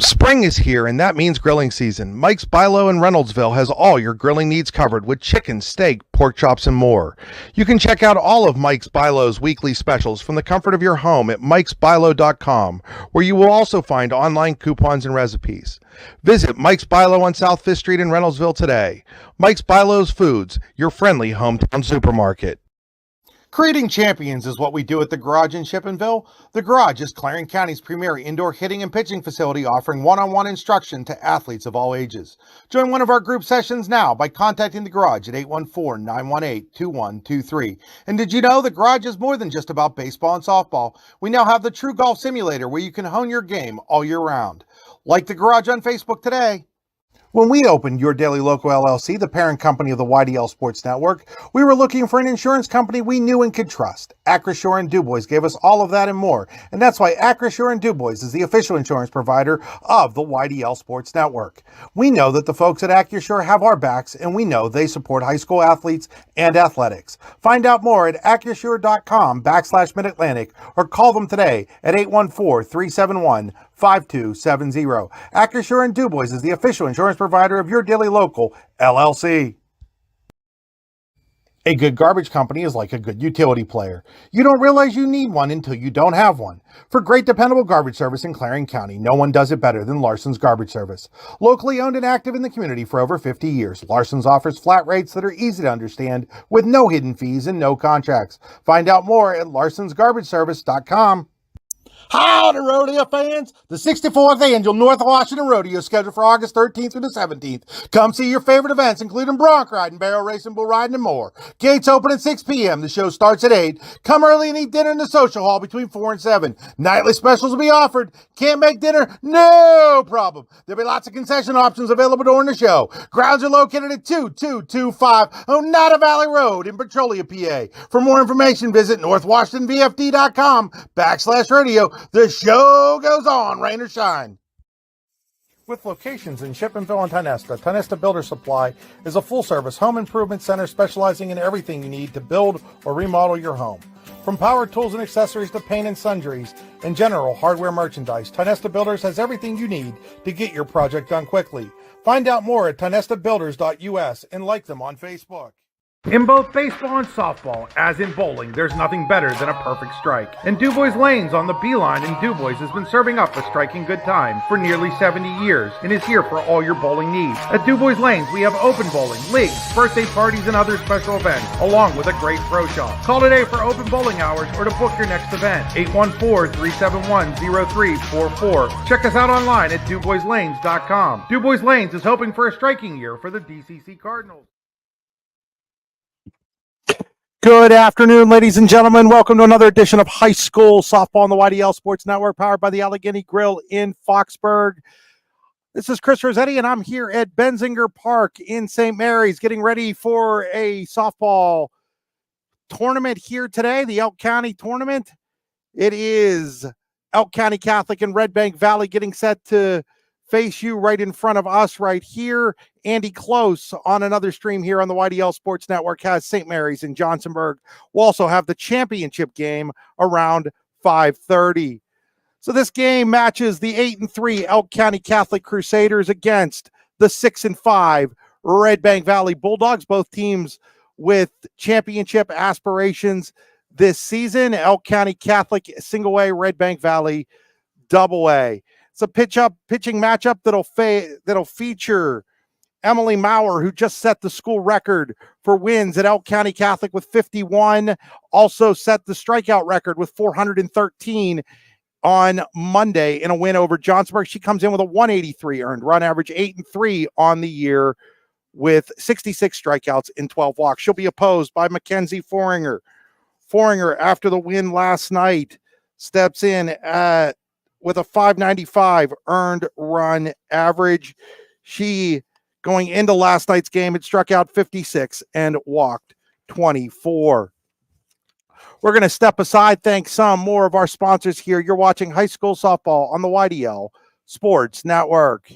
Spring is here, and that means grilling season. Mike's Bilo in Reynoldsville has all your grilling needs covered with chicken, steak, pork chops, and more. You can check out all of Mike's Bilo's weekly specials from the comfort of your home at mikesbilo.com, where you will also find online coupons and recipes. Visit Mike's Bilo on South 5th Street in Reynoldsville today. Mike's Bilo's Foods, your friendly hometown supermarket. Creating champions is what we do at the Garage in Shippenville. The Garage is Clarendon County's premier indoor hitting and pitching facility, offering one-on-one instruction to athletes of all ages. Join one of our group sessions now by contacting the Garage at 814-918-2123. And did you know the Garage is more than just about baseball and softball? We now have the True Golf Simulator where you can hone your game all year round. Like the Garage on Facebook today. When we opened Your Daily Local LLC, the parent company of the YDL Sports Network, we were looking for an insurance company we knew and could trust. Acrisure and Dubois gave us all of that and more. And that's why Acrisure and Dubois is the official insurance provider of the YDL Sports Network. We know that the folks at Acrisure have our backs, and we know they support high school athletes and athletics. Find out more at acrisure.com/Mid-Atlantic or call them today at 814-371-5270. Acrisure and Dubois is the official insurance provider of Your Daily Local LLC. A good garbage company is like a good utility player. You don't realize you need one until you don't have one. For great dependable garbage service in Clarendon County, no one does it better than Larson's Garbage Service. Locally owned and active in the community for over 50 years, Larson's offers flat rates that are easy to understand with no hidden fees and no contracts. Find out more at larsonsgarbageservice.com. Howdy, rodeo fans! The 64th Annual North Washington Rodeo is scheduled for August 13th through the 17th. Come see your favorite events, including bronc riding, barrel racing, bull riding, and more. Gates open at 6 p.m. The show starts at 8. Come early and eat dinner in the social hall between 4 and 7. Nightly specials will be offered. Can't make dinner? No problem. There'll be lots of concession options available during the show. Grounds are located at 2225 Oneida Valley Road in Petrolia, PA. For more information, visit northwashingtonvfd.com/radio. The show goes on, rain or shine. With locations in Shippenville and Tonesta Builder Supply is a full-service home improvement center specializing in everything you need to build or remodel your home. From power tools and accessories to paint and sundries and general hardware merchandise, Tonesta Builders has everything you need to get your project done quickly. Find out more at tonestabuilders.us and like them on Facebook. In both baseball and softball, as in bowling, there's nothing better than a perfect strike. And Dubois Lanes on the Beeline in Dubois has been serving up a striking good time for nearly 70 years and is here for all your bowling needs. At Dubois Lanes, we have open bowling, leagues, birthday parties, and other special events, along with a great pro shop. Call today for open bowling hours or to book your next event. 814-371-0344. Check us out online at DuboisLanes.com. Dubois Lanes is hoping for a striking year for the DCC Cardinals. Good afternoon, ladies and gentlemen. Welcome to another edition of High School Softball on the YDL Sports Network, powered by the Allegheny Grill in Foxburg. This is Chris Rossetti, and I'm here at Benzinger Park in St. Mary's, getting ready for a softball tournament here today, the Elk County tournament. It is Elk County Catholic and Redbank Valley getting set to face you right in front of us right here. Andy Close on another stream here on the YDL Sports Network has St. Mary's and Johnsonburg. We'll also have the championship game around 5:30. So this game matches the 8-3 Elk County Catholic Crusaders against the 6-5 Redbank Valley Bulldogs, both teams with championship aspirations this season. Elk County Catholic single A, Redbank Valley double A. It's a pitching matchup that'll feature Emily Maurer, who just set the school record for wins at Elk County Catholic with 51, also set the strikeout record with 413 on Monday in a win over Johnsonburg. She comes in with a 183 earned run average, 8-3 on the year with 66 strikeouts and 12 walks. She'll be opposed by Mackenzie Foringer. Foringer, after the win last night, steps in with a 595 earned run average. She, going into last night's game, had struck out 56 and walked 24. We're going to step aside, thank some more of our sponsors here. You're watching High School Softball on the YDL Sports Network.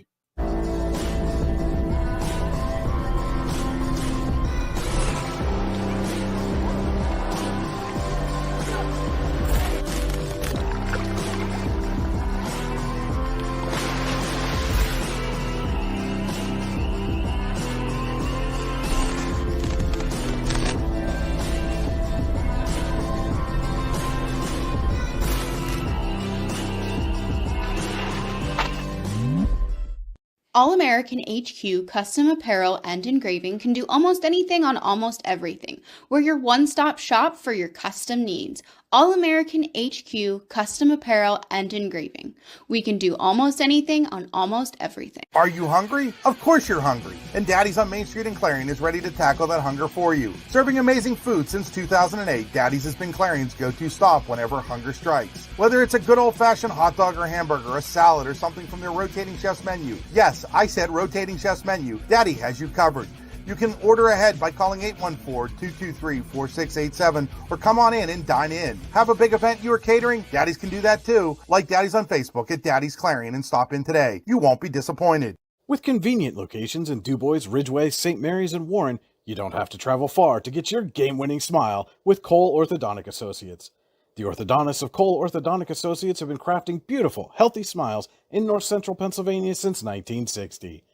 All-American HQ Custom Apparel and Engraving can do almost anything on almost everything. We're your one-stop shop for your custom needs. All-American HQ Custom Apparel and Engraving. We can do almost anything on almost everything. Are you hungry? Of course you're hungry. And Daddy's on Main Street in Clarion is ready to tackle that hunger for you. Serving amazing food since 2008, Daddy's has been Clarion's go-to stop whenever hunger strikes. Whether it's a good old-fashioned hot dog or hamburger, a salad, or something from their rotating chef's menu. Yes, I said rotating chef's menu. Daddy has you covered. You can order ahead by calling 814-223-4687 or come on in and dine in. Have a big event you are catering? Daddy's can do that too. Like Daddy's on Facebook at Daddy's Clarion and stop in today. You won't be disappointed. With convenient locations in DuBois, Ridgeway, St. Mary's, and Warren, you don't have to travel far to get your game-winning smile with Cole Orthodontic Associates. The orthodontists of Cole Orthodontic Associates have been crafting beautiful, healthy smiles in North Central Pennsylvania since 1960.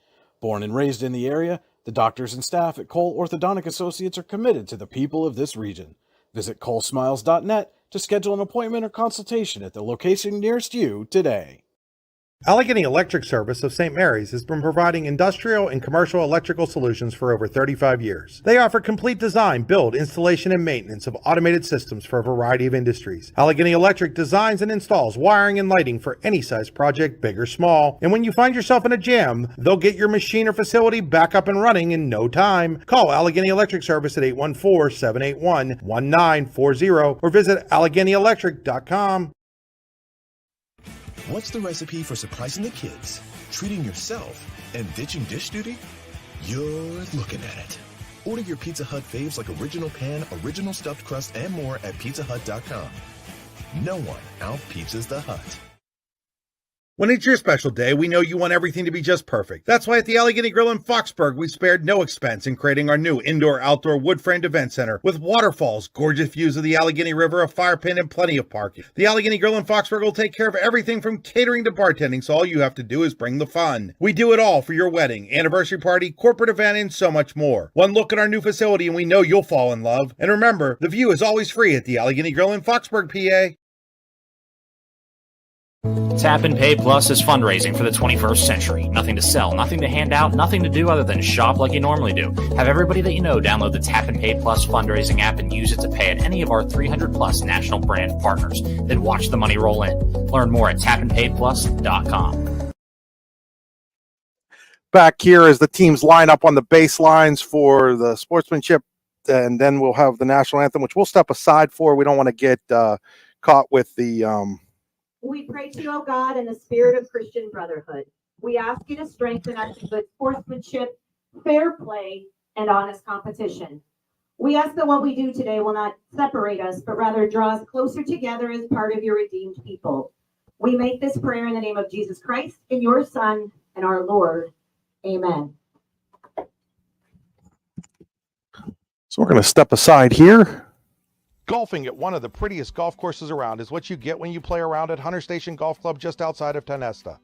Born and raised in the area, the doctors and staff at Cole Orthodontic Associates are committed to the people of this region. Visit colesmiles.net to schedule an appointment or consultation at the location nearest you today. Allegheny Electric Service of St. Mary's has been providing industrial and commercial electrical solutions for over 35 years. They offer complete design, build, installation, and maintenance of automated systems for a variety of industries. Allegheny Electric designs and installs wiring and lighting for any size project, big or small. And when you find yourself in a jam, they'll get your machine or facility back up and running in no time. Call Allegheny Electric Service at 814-781-1940 or visit AlleghenyElectric.com. What's the recipe for surprising the kids, treating yourself, and ditching dish duty? You're looking at it. Order your Pizza Hut faves like original pan, original stuffed crust, and more at pizzahut.com. No one out-pizzas the Hut. When it's your special day, we know you want everything to be just perfect. That's why at the Allegheny Grill in Foxburg, we spared no expense in creating our new indoor-outdoor wood-framed event center with waterfalls, gorgeous views of the Allegheny River, a fire pit, and plenty of parking. The Allegheny Grill in Foxburg will take care of everything from catering to bartending, so all you have to do is bring the fun. We do it all for your wedding, anniversary party, corporate event, and so much more. One look at our new facility and we know you'll fall in love. And remember, the view is always free at the Allegheny Grill in Foxburg, PA. Tap and Pay Plus is fundraising for the 21st century. Nothing to sell, nothing to hand out, nothing to do other than shop like you normally do. Have everybody that you know download the Tap and Pay Plus fundraising app and use it to pay at any of our 300 plus national brand partners. Then watch the money roll in. Learn more at tapandpayplus.com. Back here as the teams line up on the baselines for the sportsmanship, and then we'll have the national anthem, which we'll step aside for. We don't want to get caught with the... We pray to you, O God, in the spirit of Christian brotherhood. We ask you to strengthen us in good sportsmanship, fair play, and honest competition. We ask that what we do today will not separate us, but rather draw us closer together as part of your redeemed people. We make this prayer in the name of Jesus Christ, in your Son, and our Lord. Amen. So we're going to step aside here. Golfing at one of the prettiest golf courses around is what you get when you play around at Hunter Station Golf Club just outside of Tonesta.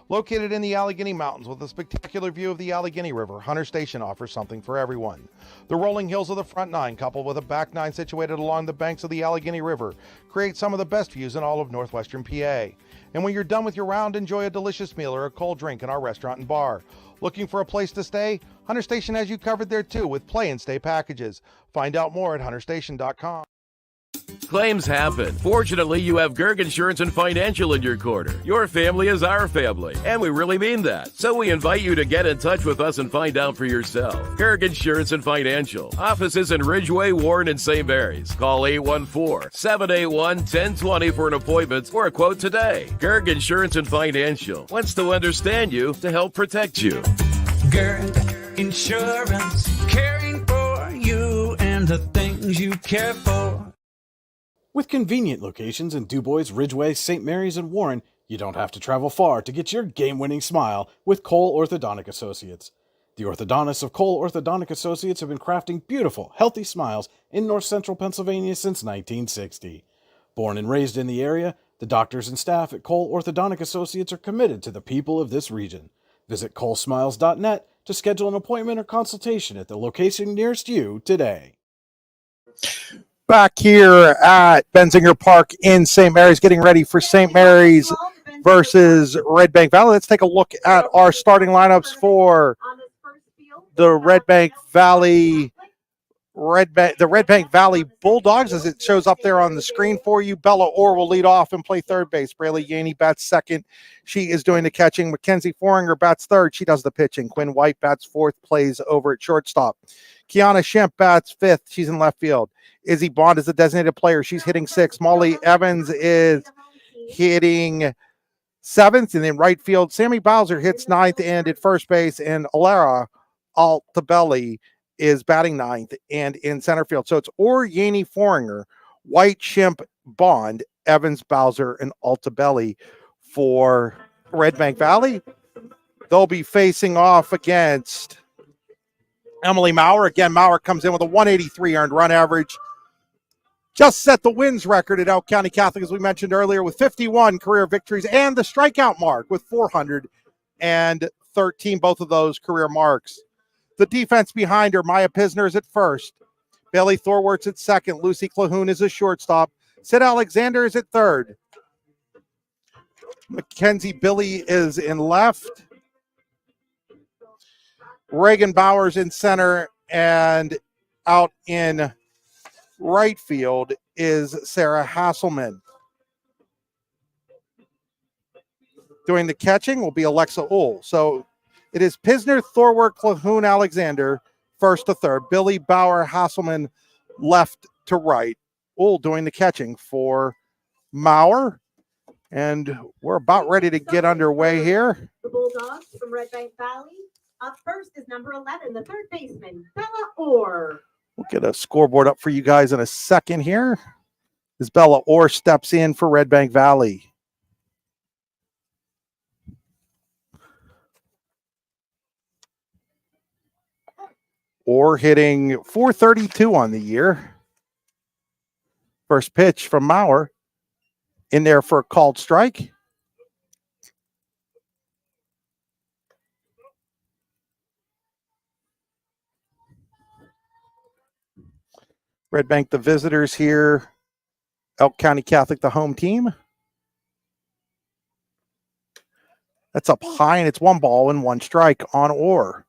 Located in the Allegheny Mountains with a spectacular view of the Allegheny River, Hunter Station offers something for everyone. The rolling hills of the front nine, coupled with a back nine situated along the banks of the Allegheny River, create some of the best views in all of northwestern PA. And when you're done with your round, enjoy a delicious meal or a cold drink in our restaurant and bar. Looking for a place to stay? Hunter Station has you covered there too with play and stay packages. Find out more at hunterstation.com. Claims happen. Fortunately, you have Gerg Insurance and Financial in your corner. Your family is our family, and we really mean that. So we invite you to get in touch with us and find out for yourself. Gerg Insurance and Financial. Offices in Ridgeway, Warren, and St. Mary's. Call 814-781-1020 for an appointment or a quote today. Gerg Insurance and Financial wants to understand you to help protect you. Gerg Insurance, caring for you and the things you care for. With convenient locations in DuBois, Ridgeway, St. Mary's, and Warren, you don't have to travel far to get your game-winning smile with Cole Orthodontic Associates. The orthodontists of Cole Orthodontic Associates have been crafting beautiful, healthy smiles in North Central Pennsylvania since 1960. Born and raised in the area, the doctors and staff at Cole Orthodontic Associates are committed to the people of this region. Visit colesmiles.net to schedule an appointment or consultation at the location nearest you today. Back here at Benzinger Park in St. Mary's, getting ready for St. Mary's versus Redbank Valley. Let's take a look at our starting lineups for the Redbank Valley Bulldogs, as it shows up there on the screen for you. Bella Orr will lead off and play third base. Braylee Yaney bats second. She is doing the catching. Mackenzie Foringer bats third. She does the pitching. Quinn White bats fourth, plays over at shortstop. Kiana Shemp bats fifth. She's in left field. Izzy Bond is a designated player. She's hitting sixth. Molly Evans is hitting seventh. And in right field, Sammy Bowser hits ninth and at first base. And Alara Altabelli is batting ninth and in center field. So it's Orr, Yaney, Foringer, White, Shemp, Bond, Evans, Bowser, and Altabelli for Redbank Valley. They'll be facing off against Emily Maurer. Again, Maurer comes in with a 183 earned run average. Just set the wins record at Elk County Catholic, as we mentioned earlier, with 51 career victories and the strikeout mark with 413, both of those career marks. The defense behind her, Maya Pisner is at first. Bailey Thorwart's at second. Lucy Clahoon is a shortstop. Sid Alexander is at third. Mackenzie Billy is in left. Reagan Bowers in center, and out in right field is Sarah Hasselman. Doing the catching will be Alexa Ull. So it is Pisner, Thorwart, Clahoon, Alexander, first to third. Billy, Bauer, Hasselman, left to right. Ull doing the catching for Maurer. And we're about ready to get underway here. The Bulldogs from Redbank Valley. Up first is number 11, the third baseman, Bella Orr. We'll get a scoreboard up for you guys in a second here as Bella Orr steps in for Redbank Valley. Orr hitting 432 on the year. First pitch from Maurer in there for a called strike. Redbank, the visitors here. Elk County Catholic, the home team. That's up high, and it's 1 ball and 1 strike on Orr.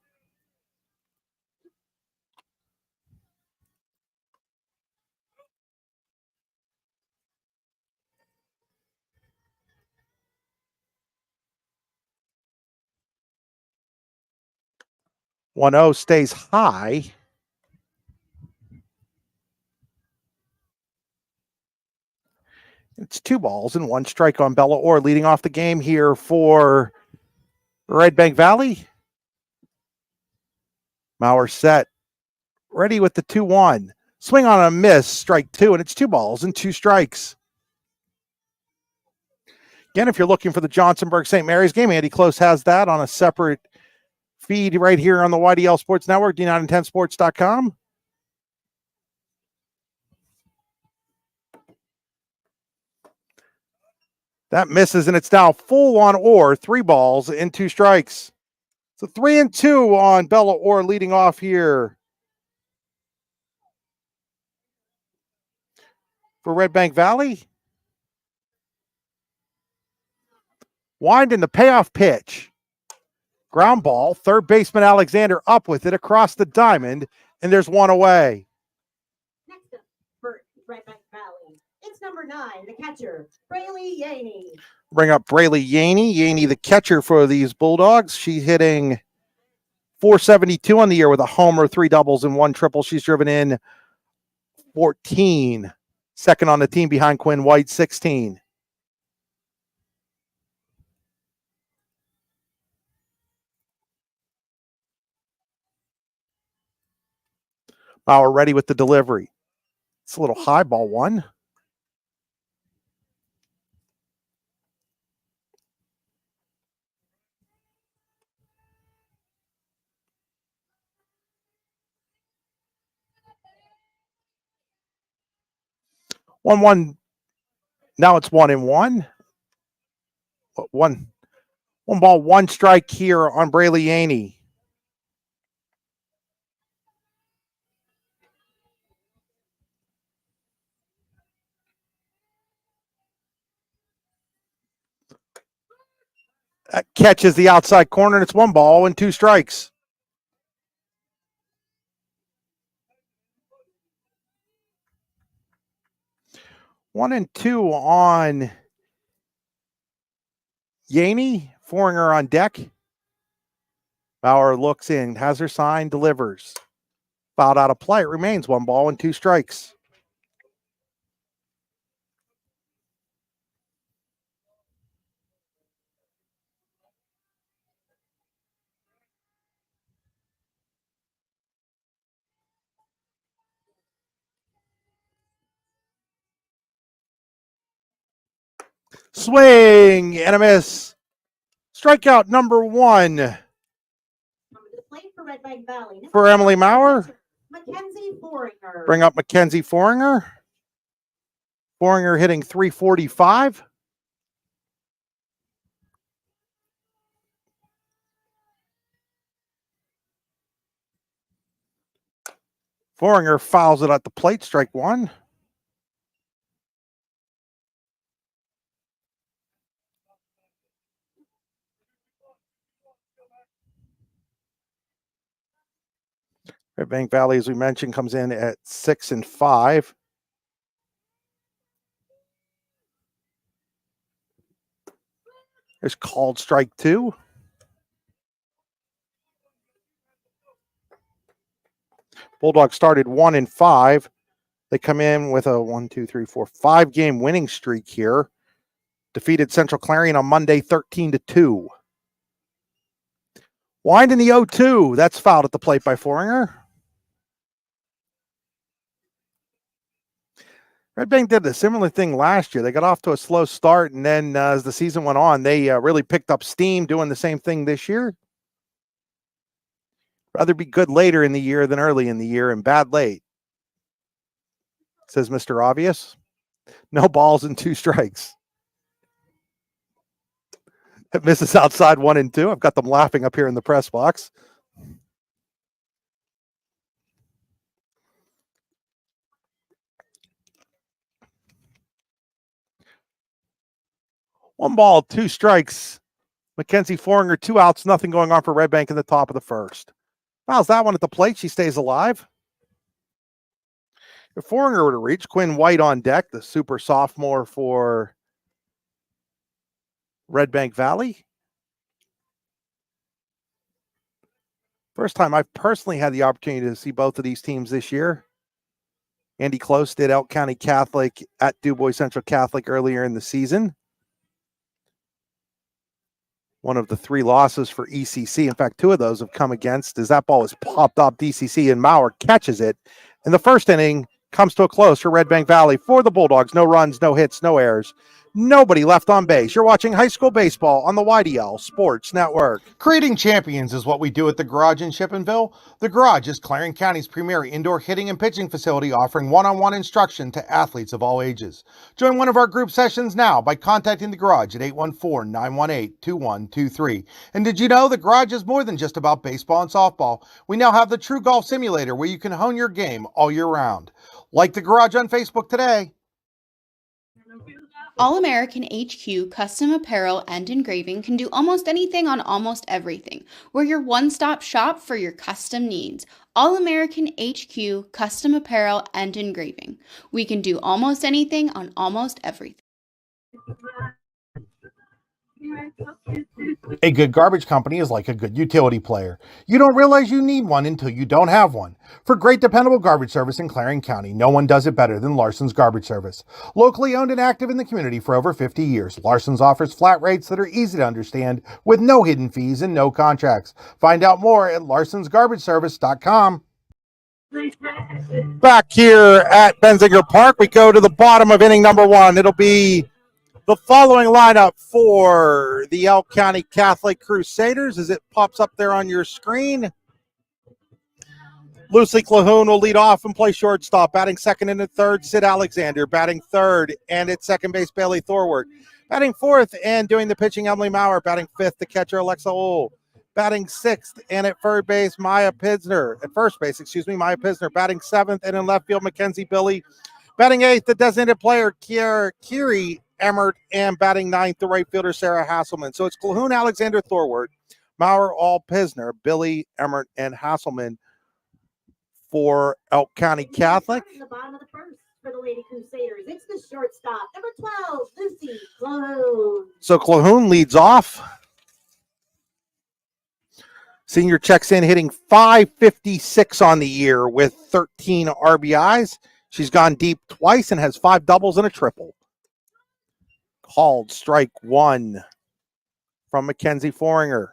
One 0 stays high. It's 2 balls and 1 strike on Bella Orr, leading off the game here for Redbank Valley. Maurer set. Ready with the 2-1. Swing on a miss, strike 2, and it's 2 balls and 2 strikes. Again, if you're looking for the Johnsonburg St. Mary's game, Andy Close has that on a separate feed right here on the YDL Sports Network, D910sports.com. That misses, and it's now full on Orr, 3 balls and 2 strikes. So 3-2 on Bella Orr leading off here for Redbank Valley. Wind in the payoff pitch. Ground ball, third baseman Alexander up with it across the diamond, and there's 1 away. Next up for Redbank Valley, it's number 9, the catcher, Braylee Yaney. Bring up Braylee Yaney. Yaney, the catcher for these Bulldogs. She's hitting 472 on the year with a homer, 3 doubles, and 1 triple. She's driven in 14. Second on the team behind Quinn White, 16. Bauer ready with the delivery. It's a little high ball 1. One. Now it's 1-1. One ball, 1 strike here on Braylee Yaney. That catches the outside corner, and it's 1 ball and 2 strikes. One and two on Yaney. Foringer on deck. Bauer looks in, has her sign, delivers. Fouled out of play. It remains 1 ball and 2 strikes. Swing and a miss. Strikeout number 1 For Redbank Valley. for Emily Maurer. Mackenzie Foringer. Bring up Mackenzie Foringer. Foringer hitting .345. Foringer fouls it at the plate, strike 1. Redbank Valley, as we mentioned, comes in at 6-5. There's called strike 2. Bulldogs started 1-5. They come in with a 5-game winning streak here. Defeated Central Clarion on Monday 13-2. Wind in the 0-2. That's fouled at the plate by Foringer. Redbank did a similar thing last year. They got off to a slow start, and then as the season went on, they really picked up steam doing the same thing this year. Rather be good later in the year than early in the year, and bad late, says Mr. Obvious. No balls and 2 strikes. It misses outside 1 and 2. I've got them laughing up here in the press box. One ball, 2 strikes. Mackenzie Foringer, 2 outs, nothing going on for Redbank in the top of the first. Fouls that one at the plate. She stays alive. If Foringer were to reach, Quinn White on deck, the super sophomore for Redbank Valley. First time I've personally had the opportunity to see both of these teams this year. Andy Close did Elk County Catholic at DuBois Central Catholic earlier in the season. One of the 3 losses for ECC. In fact, 2 of those have come against as that ball is popped up DCC and Maurer catches it. In the first inning, comes to a close for Redbank Valley. For the Bulldogs, no runs, no hits, no errors. Nobody left on base. You're watching high school baseball on the YDL Sports Network. Creating champions is what we do at the Garage in Shippenville. The Garage is Clarion County's premier indoor hitting and pitching facility, offering one-on-one instruction to athletes of all ages. Join one of our group sessions now by contacting the Garage at 814-918-2123. And did you know the Garage is more than just about baseball and softball? We now have the True Golf Simulator where you can hone your game all year round. Like the Garage on Facebook today. All American HQ Custom Apparel and Engraving can do almost anything on almost everything. We're your one-stop shop for your custom needs. All American HQ Custom Apparel and Engraving. We can do almost anything on almost everything. A good garbage company is like a good utility player. You don't realize you need one until you don't have one. For great dependable garbage service in Clarion County, no one does it better than Larson's Garbage Service. Locally owned and active in the community for over 50 years, Larson's offers flat rates that are easy to understand with no hidden fees and no contracts. Find out more at larsonsgarbageservice.com. Back here at Benzinger Park, we go to the bottom of inning number 1. It'll be the following lineup for the Elk County Catholic Crusaders as it pops up there on your screen. Lucy Clahoun will lead off and play shortstop. Batting second and third, Sid Alexander. Batting third and at second base, Bailey Thorward. Batting fourth and doing the pitching, Emily Maurer. Batting fifth, the catcher, Alexa Ohl. Batting sixth and at third base, Maya Pisner. At first base, Maya Pisner. Batting seventh and in left field, Mackenzie Billy. Batting eighth, the designated player, Kiri Emmert, and batting ninth, the right fielder, Sarah Hasselman. So it's Calhoun, Alexander Thorwart, Maurer, All, Pisner, Billy, Emmert, and Hasselman for Elk County Catholic. In the bottom of the first for the Lady Crusaders, it's the shortstop, number 12, Lucy Clone. So Calhoun leads off. Senior checks in, hitting .556 on the year with 13 RBIs. She's gone deep twice and has 5 doubles and a triple. Called strike one from Mackenzie Foringer.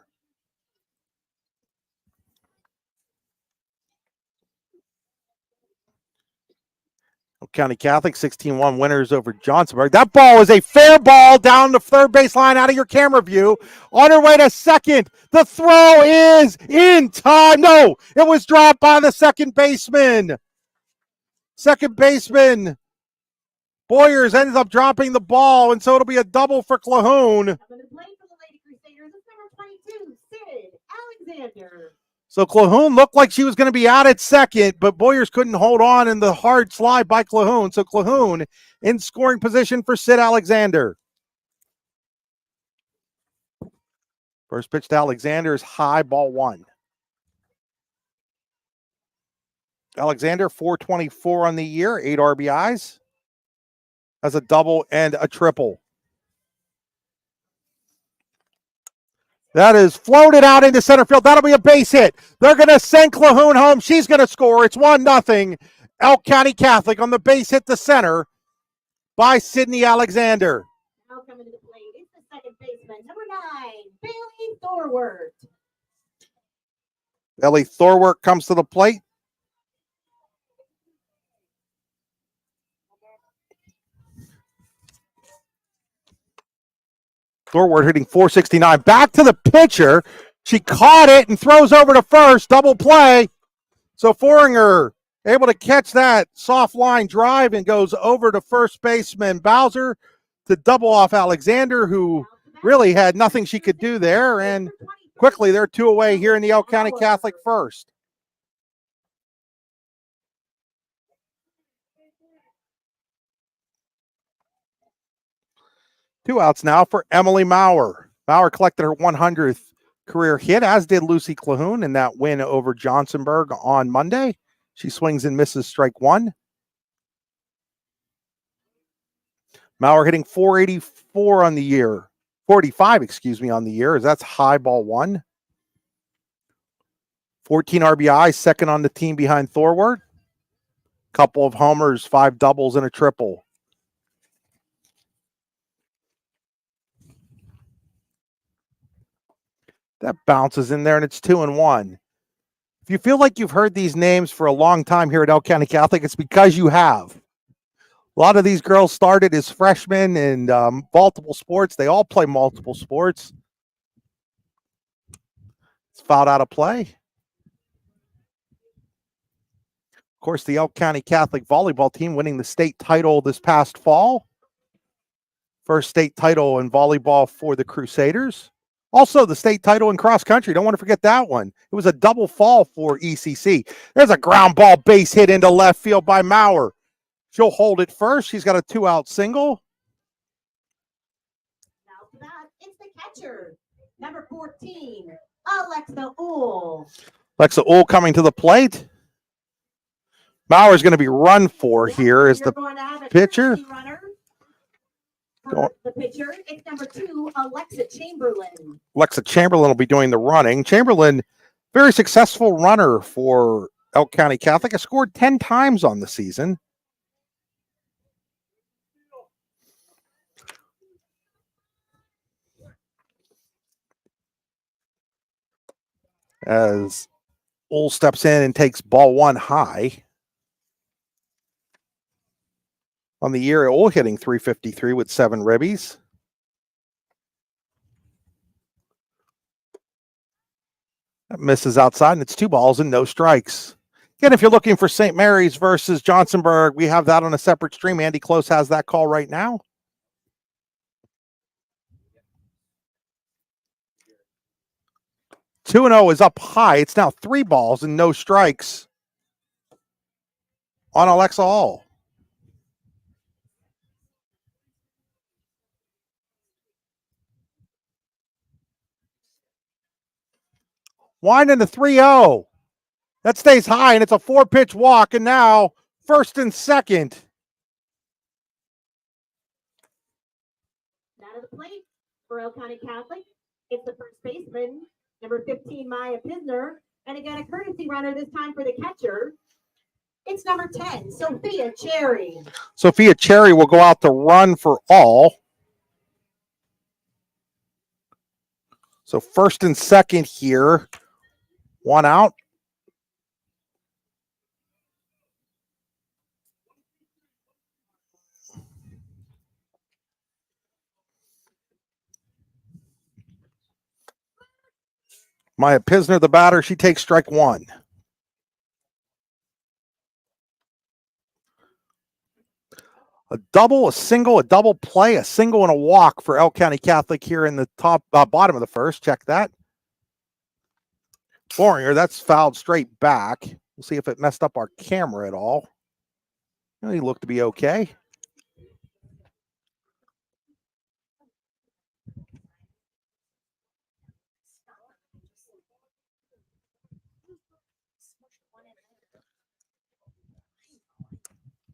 County Catholic 16-1 winners over Johnsonburg. That ball is a fair ball down the third baseline out of your camera view. On her way to second. The throw is in time. No, it was dropped by the second baseman. Second baseman Boyers ends up dropping the ball, and so it'll be a double for Calhoun. Coming to play for the Lady Crusaders, it's number 22, Sid Alexander. So Calhoun looked like she was going to be out at second, but Boyers couldn't hold on in the hard slide by Calhoun. So Calhoun in scoring position for Sid Alexander. First pitch to Alexander is high, ball one. Alexander, 424 on the year, 8 RBIs. Has a double and a triple. That is floated out into center field. That'll be a base hit. They're going to send Calhoun home. She's going to score. It's 1-0. Elk County Catholic on the base hit to center by Sydney Alexander. Now coming to the plate, it's the second baseman, number 9, Bailey Thorwart. Ellie Thorwart comes to the plate. Thorwart hitting .469. Back to the pitcher. She caught it and throws over to first. Double play. So Foringer able to catch that soft line drive and goes over to first baseman Bowser to double off Alexander, who really had nothing she could do there. And quickly, they're 2 away here in the Elk County Catholic first. Two outs now for Emily Maurer. Maurer collected her 100th career hit, as did Lucy Calhoun in that win over Johnsonburg on Monday. She swings and misses strike one. Maurer hitting .484 on the year. 45, on the year, as that's high, ball one. 14 RBI, second on the team behind Thorwart. Couple of homers, 5 doubles, and a triple. That bounces in there, and it's 2-1. If you feel like you've heard these names for a long time here at Elk County Catholic, it's because you have. A lot of these girls started as freshmen in multiple sports. They all play multiple sports. It's fouled out of play. Of course, the Elk County Catholic volleyball team winning the state title this past fall. First state title in volleyball for the Crusaders. Also, the state title in cross country. Don't want to forget that one. It was a double fall for ECC. There's a ground ball base hit into left field by Maurer. She'll hold it first. She's got a 2-out single. Now for that, it's the catcher, number 14, Alexa Uhl. Alexa Uhl coming to the plate. Maurer's going to be run for here as the pitcher. The pitcher, it's number 2, Alexa Chamberlain. Alexa Chamberlain will be doing the running. Chamberlain, very successful runner for Elk County Catholic. Has scored 10 times on the season. As Uhl steps in and takes ball one high. On the year, Uhl hitting .353 with 7 ribbies. That misses outside, and it's 2 balls and no strikes. Again, if you're looking for St. Mary's versus Johnsonburg, we have that on a separate stream. Andy Close has that call right now. Two 2-0 is up high. It's now 3 balls and no strikes on Alexa Uhl. Winding to 3-0. That stays high, and it's a 4-pitch walk, and now first and second. Out of the plate for Elk County Catholic. It's the first baseman, number 15, Maya Pisner. And again, a courtesy runner this time for the catcher. It's number 10, Sophia Cherry. Sophia Cherry will go out to run for all. So first and second here. One out. Maya Pisner, the batter, she takes strike one. A double, a single, a double play, a single, and a walk for Elk County Catholic here in the top bottom of the first. Check that. Boringer, that's fouled straight back. We'll see if it messed up our camera at all. He looked to be okay.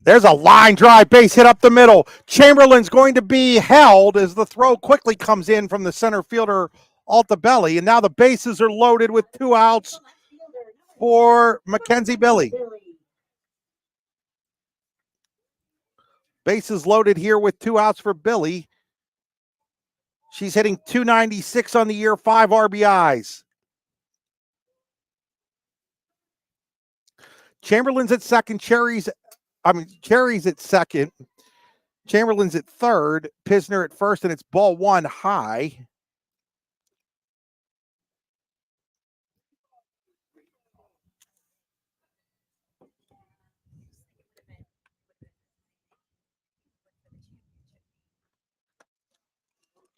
There's a line drive, base hit up the middle. Chamberlain's going to be held as the throw quickly comes in from the center fielder, Altabelli. And now the bases are loaded with 2 outs for Mackenzie Billy. Bases loaded here with 2 outs for Billy. She's hitting .296 on the year, 5 RBIs. Chamberlain's at second, Cherry's at second. Chamberlain's at third. Pisner at first, and it's ball one high.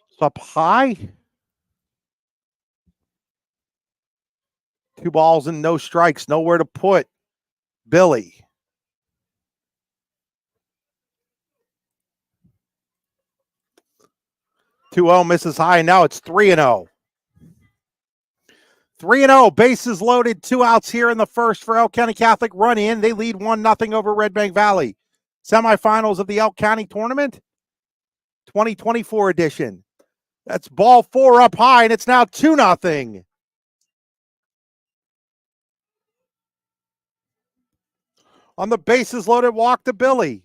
It's up high. 2 balls and no strikes. Nowhere to put Billy. 2-0 misses high, and now it's 3-0. 3-0, bases loaded, 2 outs here in the first for Elk County Catholic. Run in. They lead 1-0 over Redbank Valley. Semifinals of the Elk County Tournament, 2024 edition. That's ball 4 up high, and it's now 2-0. On the bases loaded walk to Billy.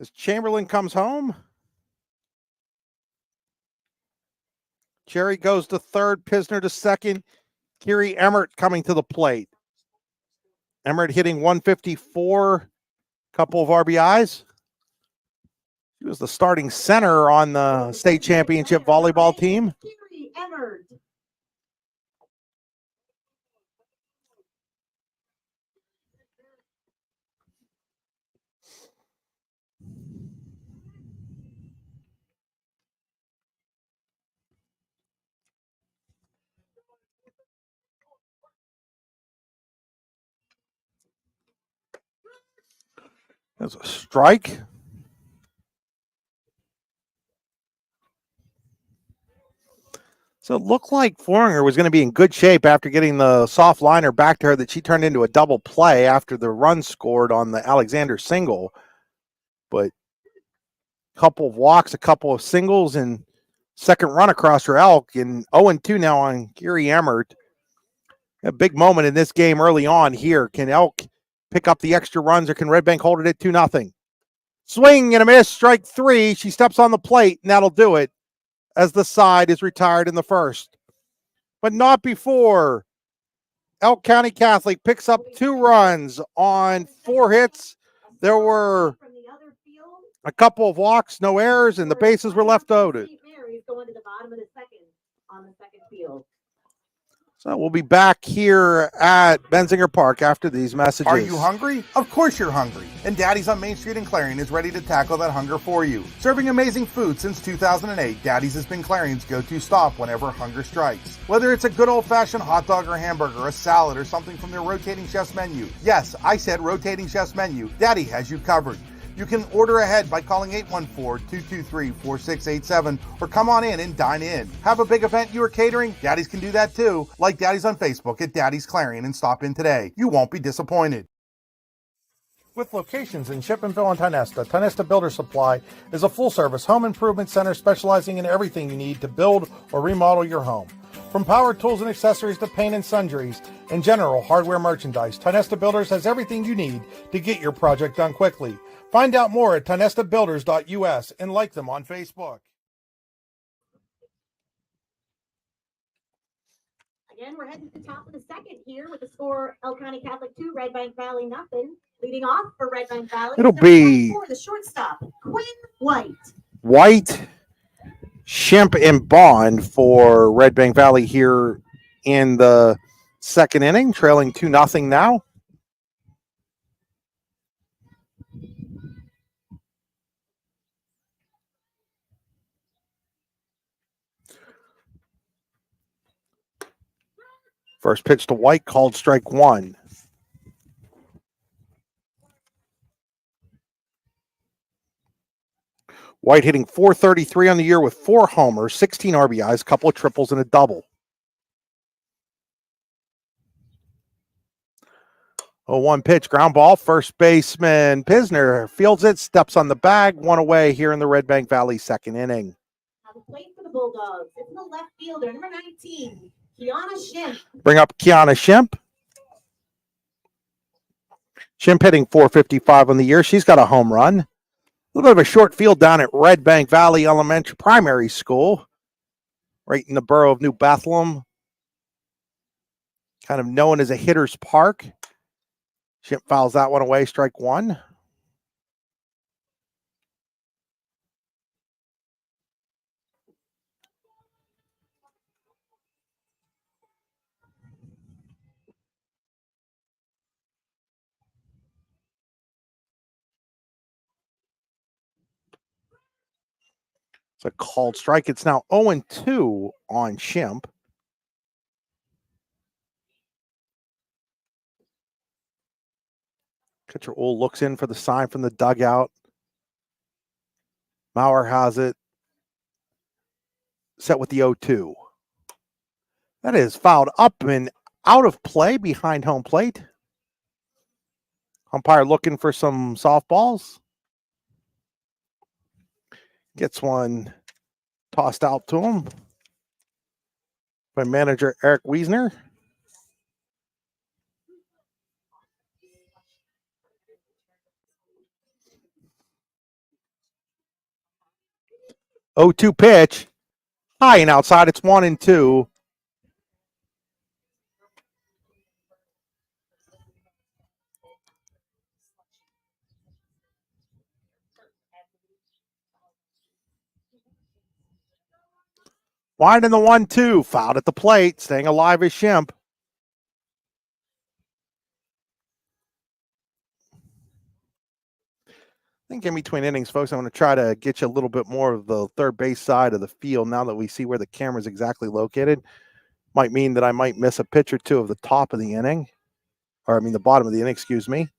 As Chamberlain comes home, Cherry goes to third, Pisner to second, Kiri Emmert coming to the plate. Emmert hitting 154, couple of RBIs. He was the starting center on the state championship volleyball team. Kiri Emmert. That's a strike. So it looked like Floringer was going to be in good shape after getting the soft liner back to her that she turned into a double play after the run scored on the Alexander single. But a couple of walks, a couple of singles, and second run across her Elk. And 0-2 now on Kiri Emmert. A big moment in this game early on here. Can Elk pick up the extra runs, or can Redbank hold it at 2-0? Swing and a miss, strike 3. She steps on the plate, and that'll do it as the side is retired in the first. But not before Elk County Catholic picks up 2 runs on 4 hits. There were a couple of walks, no errors, and the bases were left loaded. Going to the bottom of the second on the second field. So we'll be back here at Benzinger Park after these messages. Are you hungry? Of course you're hungry. And Daddy's on Main Street in Clarion is ready to tackle that hunger for you. Serving amazing food since 2008, Daddy's has been Clarion's go-to stop whenever hunger strikes. Whether it's a good old-fashioned hot dog or hamburger, a salad, or something from their rotating chef's menu. Yes, I said rotating chef's menu. Daddy has you covered. You can order ahead by calling 814-223-4687 or come on in and dine in. Have a big event you are catering? Daddies can do that too. Like Daddies on Facebook at Daddy's Clarion and stop in today. You won't be disappointed. With locations in Shippenville and Tionesta, Tionesta Builder Supply is a full-service home improvement center specializing in everything you need to build or remodel your home. From power tools and accessories to paint and sundries and general hardware merchandise, Tionesta Builders has everything you need to get your project done quickly. Find out more at tionestabuilders.us and like them on Facebook. Again, we're heading to the top of the second here with the score Elk County Catholic 2, Redbank Valley nothing. Leading off for Redbank Valley. It'll be the shortstop, Quinn White. White, Shemp, and Bond for Redbank Valley here in the second inning, trailing 2-0 now. First pitch to White, called strike one. White hitting .433 on the year with 4 homers, 16 RBIs, a couple of triples, and a double. 0-1 pitch, ground ball. First baseman Pisner fields it, steps on the bag, one away here in the Redbank Valley second inning. Now the plate for the Bulldogs. It's the left fielder, number 19, Kiana Shimp. Bring up Kiana Shemp. Shemp hitting .455 on the year. She's got a home run. A little bit of a short field down at Redbank Valley Elementary Primary School, right in the borough of New Bethlehem, kind of known as a hitter's park. Shemp fouls that one away, strike one. It's a called strike. It's now 0-2 on Shemp. Catcher Ohl looks in for the sign from the dugout. Maurer has it. Set with the 0-2. That is fouled up and out of play behind home plate. Umpire looking for some softballs. Gets one tossed out to him by manager Eric Wiesner. .02 pitch. High and outside. It's 1-2. Wide in the 1-2. Fouled at the plate. Staying alive is Shemp. I think in between innings, folks, I'm going to try to get you a little bit more of the third base side of the field now that we see where the camera is exactly located. Might mean that I might miss a pitch or two of the top of the inning. The bottom of the inning, excuse me.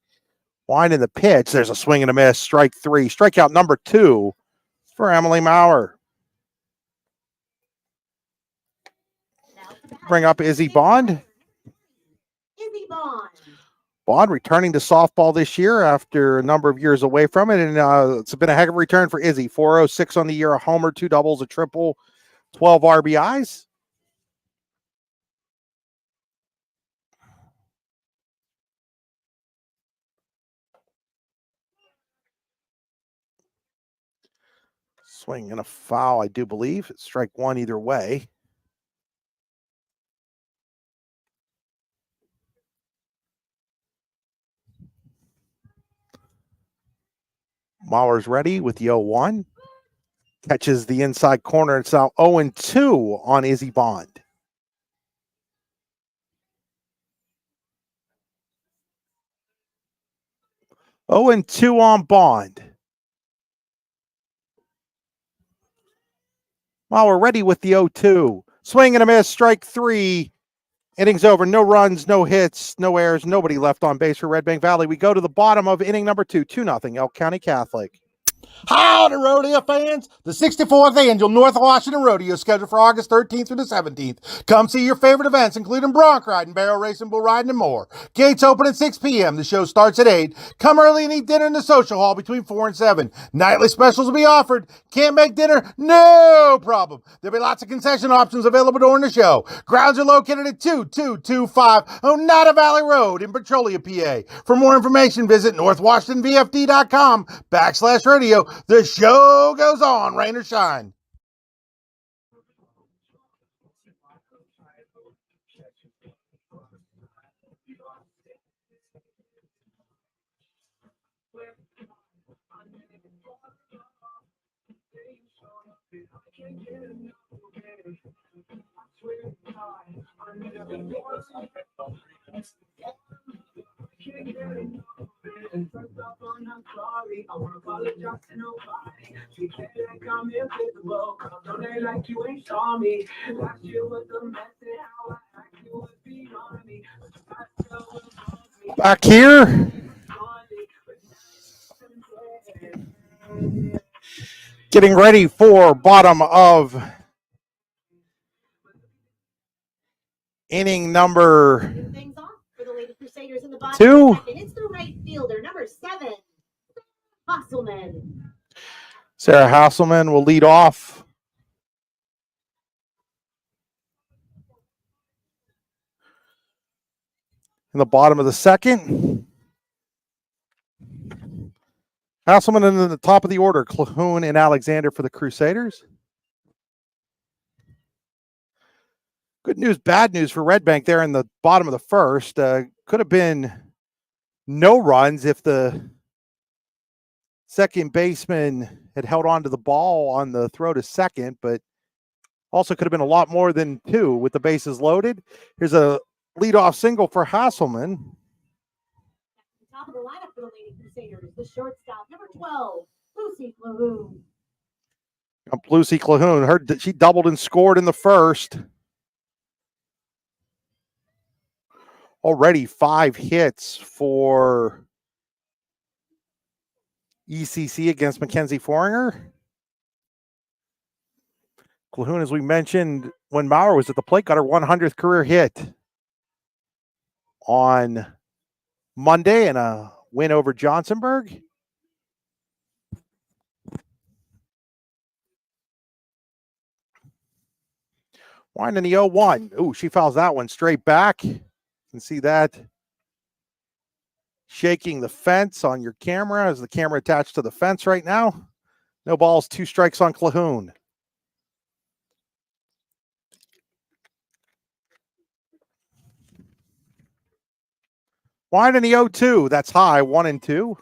Wide in the pitch. There's a swing and a miss. Strike three. Strikeout number 2 for Emily Maurer. Bring up Izzy Bond. Izzy Bond. Bond returning to softball this year after a number of years away from it. And it's been a heck of a return for Izzy. 406 on the year, a homer, 2 doubles, a triple, 12 RBIs. Swing and a foul, I do believe. It's strike one either way. Maurer's ready with the 0-1. Catches the inside corner. It's now 0-2 on Izzy Bond. Oh, and 2 on Bond. Maurer ready with the 0-2. Swing and a miss, strike 3. Innings over, no runs, no hits, no errors, nobody left on base for Redbank Valley. We go to the bottom of inning number 2, 2-0, Elk County Catholic. Howdy, rodeo fans! The 64th Annual North Washington Rodeo is scheduled for August 13th through the 17th. Come see your favorite events, including bronc riding, barrel racing, bull riding, and more. Gates open at 6 p.m. The show starts at 8. Come early and eat dinner in the social hall between 4 and 7. Nightly specials will be offered. Can't make dinner? No problem. There'll be lots of concession options available during the show. Grounds are located at 2225 Oneida Valley Road in Petrolia, PA. For more information, visit northwashingtonvfd.com/rodeo. The show goes on, rain or shine. Back here. Getting ready for bottom of inning number 2. It's the right fielder, number 7, Hasselman. Sarah Hasselman will lead off. In the bottom of the second. Hasselman in the top of the order, Calhoun and Alexander for the Crusaders. Good news, bad news for Redbank there in the bottom of the first. Could have been no runs if the second baseman had held on to the ball on the throw to second, but also could have been a lot more than 2 with the bases loaded. Here's a leadoff single for Hasselman. Top of the lineup for the Lady Crusaders, the shortstop, number 12, Lucy Calhoun. Lucy Calhoun, heard that she doubled and scored in the first. Already 5 hits for ECC against Mackenzie Foringer. Calhoun, as we mentioned, when Maurer was at the plate, got her 100th career hit on Monday in a win over Johnsonburg. Wind in the 0-1. Ooh, she fouls that one straight back. You can see that shaking the fence on your camera. Is the camera attached to the fence right now? No balls, 2 strikes on Calhoun. Wind in the 0-2. That's high, 1-2.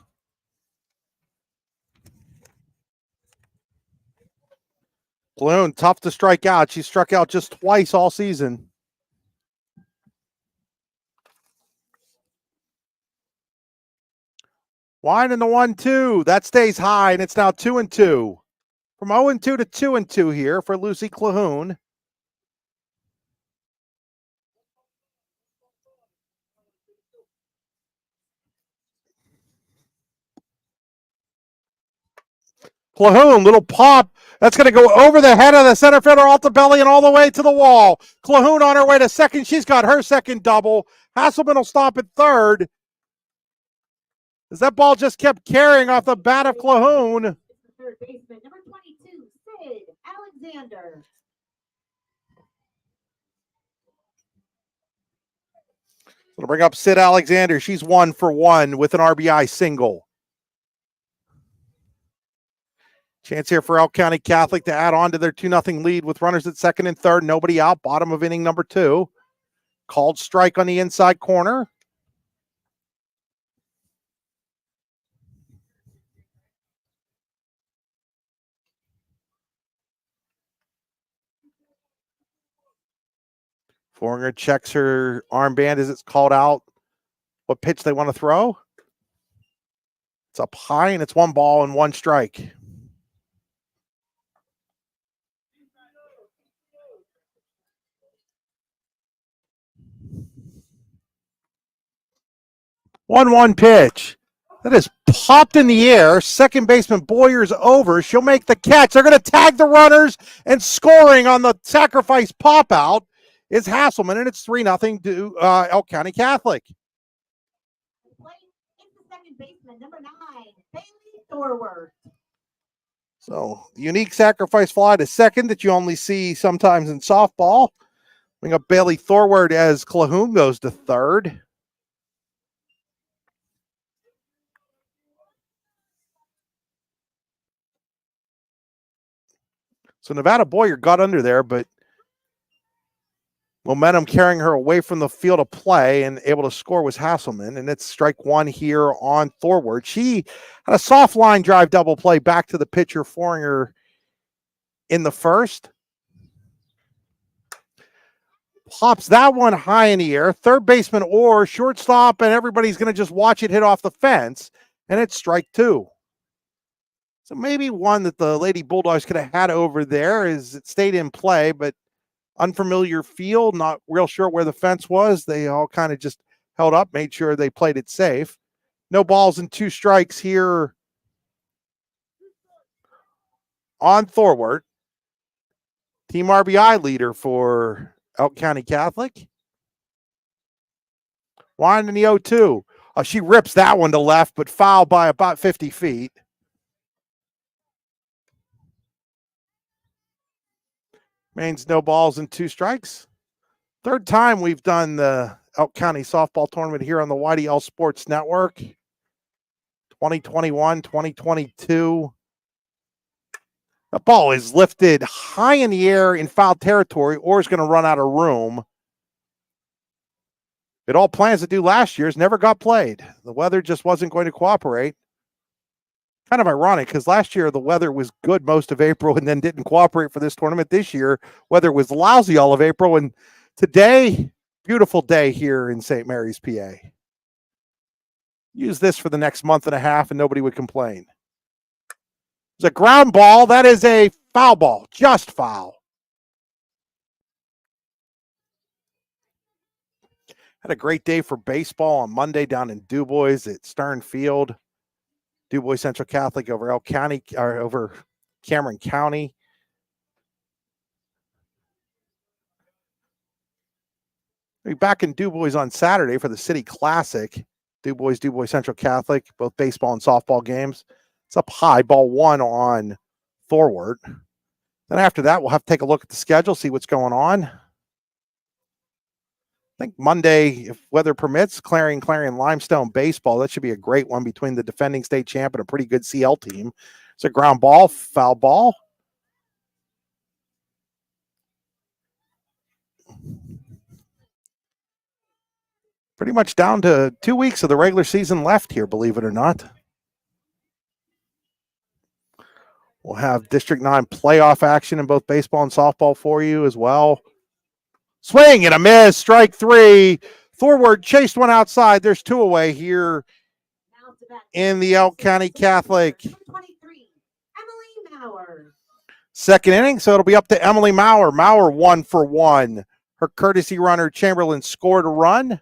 Calhoun, tough to strike out. She struck out just twice all season. Wind in the 1-2. That stays high, and it's now 2-2. From 0-2 to 2-2 here for Lucy Calhoun. Calhoun, little pop. That's going to go over the head of the center fielder, Altabelli, and all the way to the wall. Calhoun on her way to second. She's got her second double. Hasselman will stop at third. As that ball just kept carrying off the bat of Calhoun. Third baseman, number 22, Sid Alexander. Going to bring up Sid Alexander. She's 1 for 1 with an RBI single. Chance here for Elk County Catholic to add on to their 2-0 lead with runners at second and third. Nobody out. Bottom of inning number 2. Called strike on the inside corner. Foringer checks her armband as it's called out. What pitch they want to throw? It's up high, and it's 1 ball and 1 strike. 1-1 pitch. That is popped in the air. Second baseman Boyer's over. She'll make the catch. They're going to tag the runners, and scoring on the sacrifice pop out is Hasselman, and it's 3-0 to Elk County Catholic. Second baseman, number 9, Bailey Thorworth. So, the unique sacrifice fly to second that you only see sometimes in softball. Bring up Bailey Thorward as Calhoun goes to third. So Nevada Boyer got under there, but momentum carrying her away from the field of play and able to score was Hasselman, and it's strike one here on Thorward. She had a soft line drive double play back to the pitcher, Foringer in the first. Pops that one high in the air. Third baseman or shortstop, and everybody's going to just watch it hit off the fence, and it's strike two. So maybe one that the Lady Bulldogs could have had over there is it stayed in play, but unfamiliar field, not real sure where the fence was. They all kind of just held up, made sure they played it safe. No balls and 2 strikes here on Thorward. Team RBI leader for Elk County Catholic. Winding the 0-2. She rips that one to left, but foul by about 50 feet. Remains no balls and 2 strikes. Third time we've done the Elk County softball tournament here on the YDL Sports Network. 2021, 2022. The ball is lifted high in the air in foul territory, or is going to run out of room. It all plans to do last year's never got played. The weather just wasn't going to cooperate. Kind of ironic because last year the weather was good most of April and then didn't cooperate for this tournament. This year, weather was lousy all of April, and today, beautiful day here in St. Mary's, PA. Use this for the next month and a half and nobody would complain. It's a ground ball. That is a foul ball, just foul. Had a great day for baseball on Monday down in DuBois at Stern Field. DuBois Central Catholic over Elk County, or over Cameron County. We'll be back in DuBois on Saturday for the City Classic. DuBois Central Catholic, both baseball and softball games. It's up high, ball 1 on Thorward. Then after that, we'll have to take a look at the schedule, see what's going on. I think Monday, if weather permits, Clarion Limestone baseball. That should be a great one between the defending state champ and a pretty good CL team. It's a ground ball, foul ball. Pretty much down to 2 weeks of the regular season left here, believe it or not. We'll have District 9 playoff action in both baseball and softball for you as well. Swing and a miss, strike 3. Thorward chased one outside. There's 2 away here in the Elk County Catholic. 23, Emily Maurer. Second inning, so it'll be up to Emily Maurer. Maurer 1 for 1. Her courtesy runner, Chamberlain, scored a run.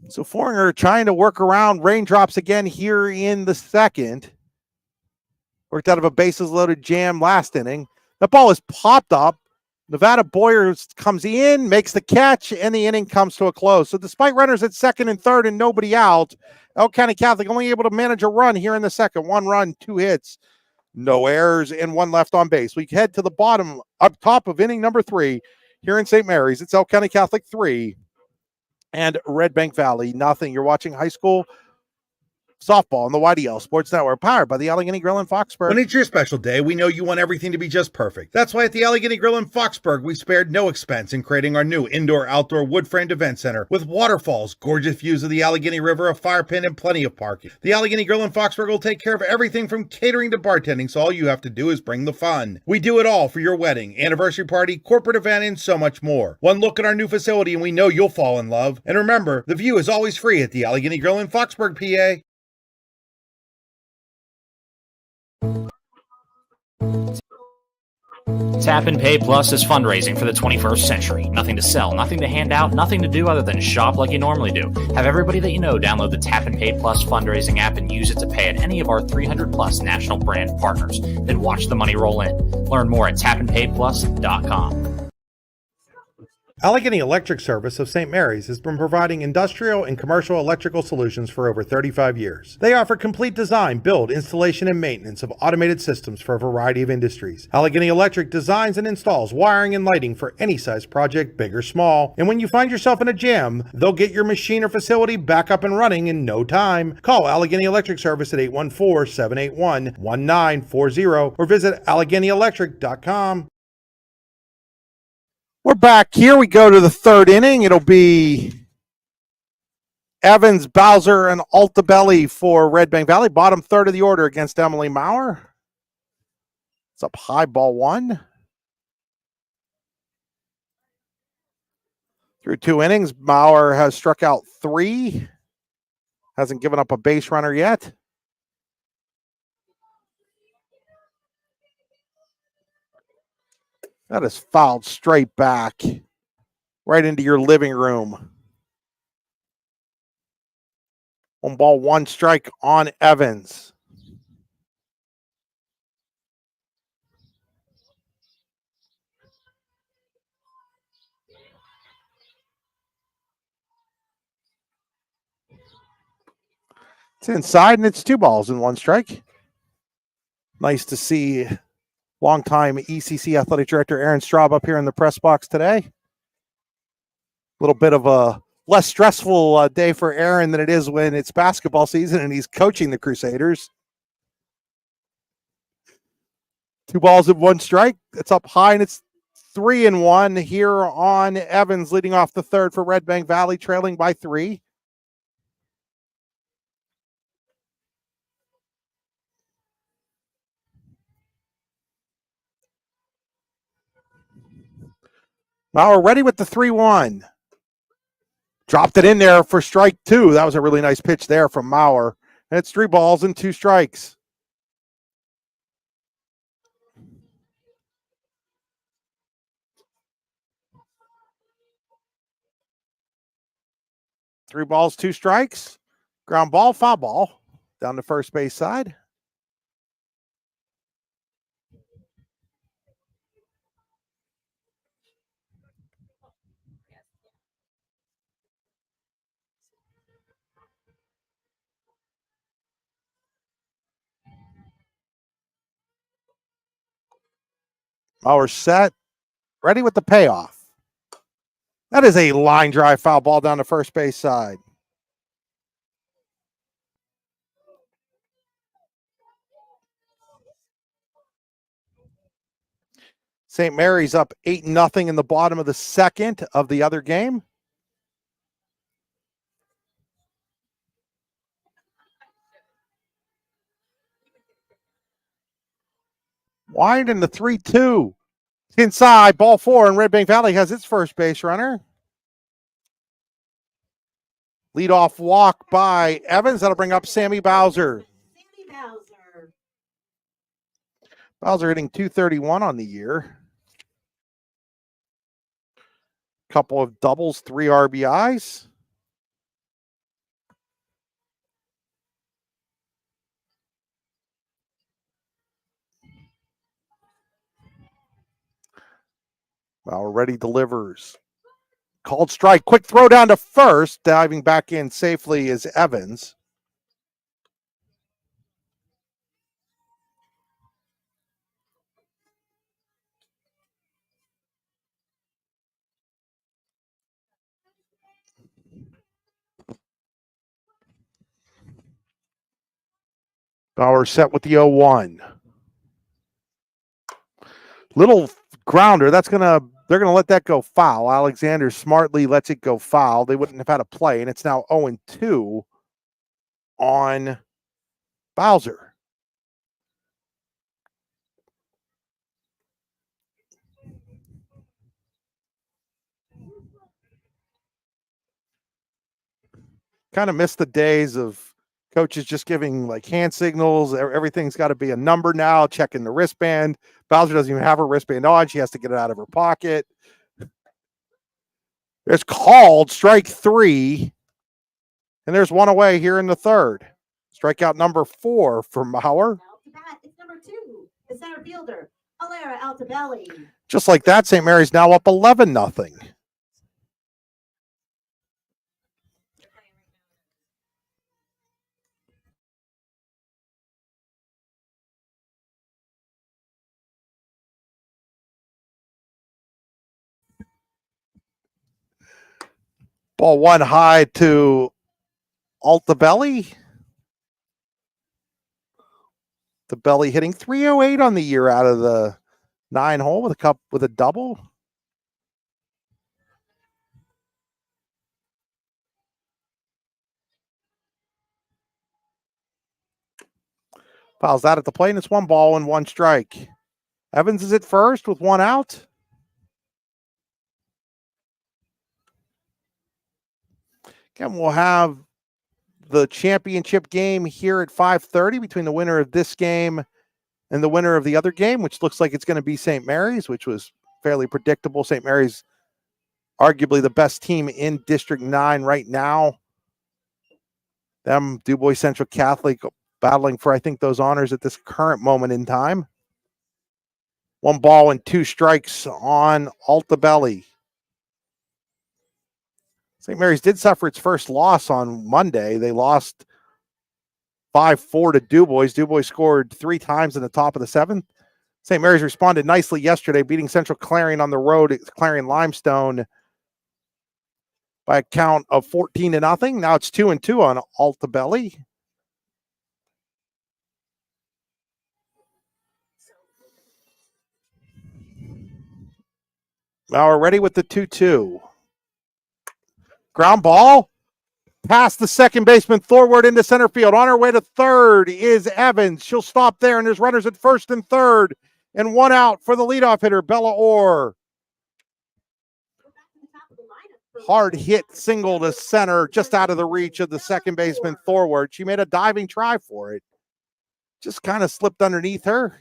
So Foringer trying to work around raindrops again here in the second. Worked out of a bases-loaded jam last inning. The ball is popped up. Nevada Boyer comes in, makes the catch, and the inning comes to a close. So despite runners at second and third and nobody out, Elk County Catholic only able to manage a run here in the second. 1 run, 2 hits, no errors, and 1 left on base. We head to the bottom, up top of inning number 3 here in St. Mary's. It's Elk County Catholic 3 and Redbank Valley nothing. You're watching high school softball on the YDL Sports Network, powered by the Allegheny Grill in Foxburg. When it's your special day, we know you want everything to be just perfect. That's why at the Allegheny Grill in Foxburg, we spared no expense in creating our new indoor-outdoor wood-framed event center with waterfalls, gorgeous views of the Allegheny River, a fire pit, and plenty of parking. The Allegheny Grill in Foxburg will take care of everything from catering to bartending, so all you have to do is bring the fun. We do it all for your wedding, anniversary party, corporate event, and so much more. One look at our new facility and we know you'll fall in love. And remember, the view is always free at the Allegheny Grill in Foxburg, PA. Tap and Pay Plus is fundraising for the 21st century. Nothing to sell, nothing to hand out, nothing to do other than shop like you normally do. Have everybody that you know download the Tap and Pay Plus fundraising app and use it to pay at any of our 300 plus national brand partners. Then watch the money roll in. Learn more at tapandpayplus.com. Allegheny Electric Service of St. Mary's has been providing industrial and commercial electrical solutions for over 35 years. They offer complete design, build, installation, and maintenance of automated systems for a variety of industries. Allegheny Electric designs and installs wiring and lighting for any size project, big or small. And when you find yourself in a jam, they'll get your machine or facility back up and running in no time. Call Allegheny Electric Service at 814-781-1940 or visit AlleghenyElectric.com. We're back here. We go to the third inning. It'll be Evans, Bowser, and Altabelli for Redbank Valley. Bottom third of the order against Emily Maurer. It's up high, ball one. Through 2 innings, Maurer has struck out 3. Hasn't given up a base runner yet. That is fouled straight back, right into your living room. 1 ball, 1 strike on Evans. It's inside, and it's 2 balls and 1 strike. Nice to see longtime ECC Athletic Director Aaron Straub up here in the press box today. A little bit of a less stressful day for Aaron than it is when it's basketball season and he's coaching the Crusaders. 2 balls and 1 strike. It's up high, and it's 3-1 here on Evans, leading off the third for Redbank Valley, trailing by 3. Maurer ready with the 3-1. Dropped it in there for strike 2. That was a really nice pitch there from Maurer. And it's 3 balls and 2 strikes. Three balls, 2 strikes. Ground ball, foul ball. Down the first base side. Maurer set. Ready with the payoff. That is a line drive foul ball down the first base side. St. Mary's up 8-0 in the bottom of the second of the other game. Wind in the 3-2. Inside, ball 4, and Redbank Valley has its first base runner. Leadoff walk by Evans. That'll bring up Sammy Bowser. Bowser hitting .231 on the year. Couple of doubles, 3 RBIs. Bauer ready, delivers. Called strike. Quick throw down to first. Diving back in safely is Evans. Bauer set with the 0-1. Little grounder. They're gonna let that go foul. Alexander smartly lets it go foul. They wouldn't have had a play, and it's now 0-2 on Bowser. Kind of missed the days of Coach is just giving like hand signals. Everything's got to be a number now, checking the wristband. Bowser doesn't even have her wristband on. She has to get it out of her pocket. It's called strike 3. And there's one away here in the third. Strikeout number 4 for Maurer. It's number 2, the center fielder, Alara Altabelli. Just like that, St. Mary's now up 11-0. Ball 1 high to Altabelli. The belly hitting 308 on the year out of the 9 hole with a double. Fouls that at the plate, and it's 1 ball and 1 strike. Evans is at first with 1 out. Again, we'll have the championship game here at 5:30 between the winner of this game and the winner of the other game, which looks like it's going to be St. Mary's, which was fairly predictable. St. Mary's arguably the best team in District 9 right now. Them, DuBois Central Catholic, battling for, I think, those honors at this current moment in time. 1 ball and 2 strikes on Altabelli. St. Mary's did suffer its first loss on Monday. They lost 5-4 to DuBois. DuBois scored 3 times in the top of the 7th. St. Mary's responded nicely yesterday, beating Central Clarion on the road at Clarion Limestone by a count of 14-0. Now it's 2-2 on Altabelli. Now we're ready with the 2-2. Ground ball past the second baseman, Thorward into center field. On her way to third is Evans. She'll stop there, and there's runners at first and third, and 1 out for the leadoff hitter, Bella Orr. Hard hit single to center, just out of the reach of the second baseman, Thorward. She made a diving try for it. Just kind of slipped underneath her.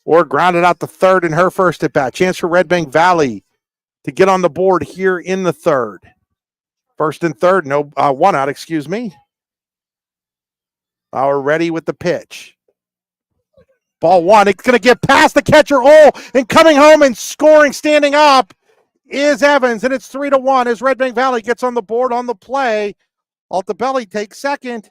Or grounded out the third in her first at bat. Chance for Redbank Valley to get on the board here in the third. First and third, no, 1 out, excuse me. We're ready with the pitch. Ball 1, it's going to get past the catcher. Oh, and coming home and scoring, standing up is Evans, and it's 3-1 as Redbank Valley gets on the board on the play. Altabelli takes second.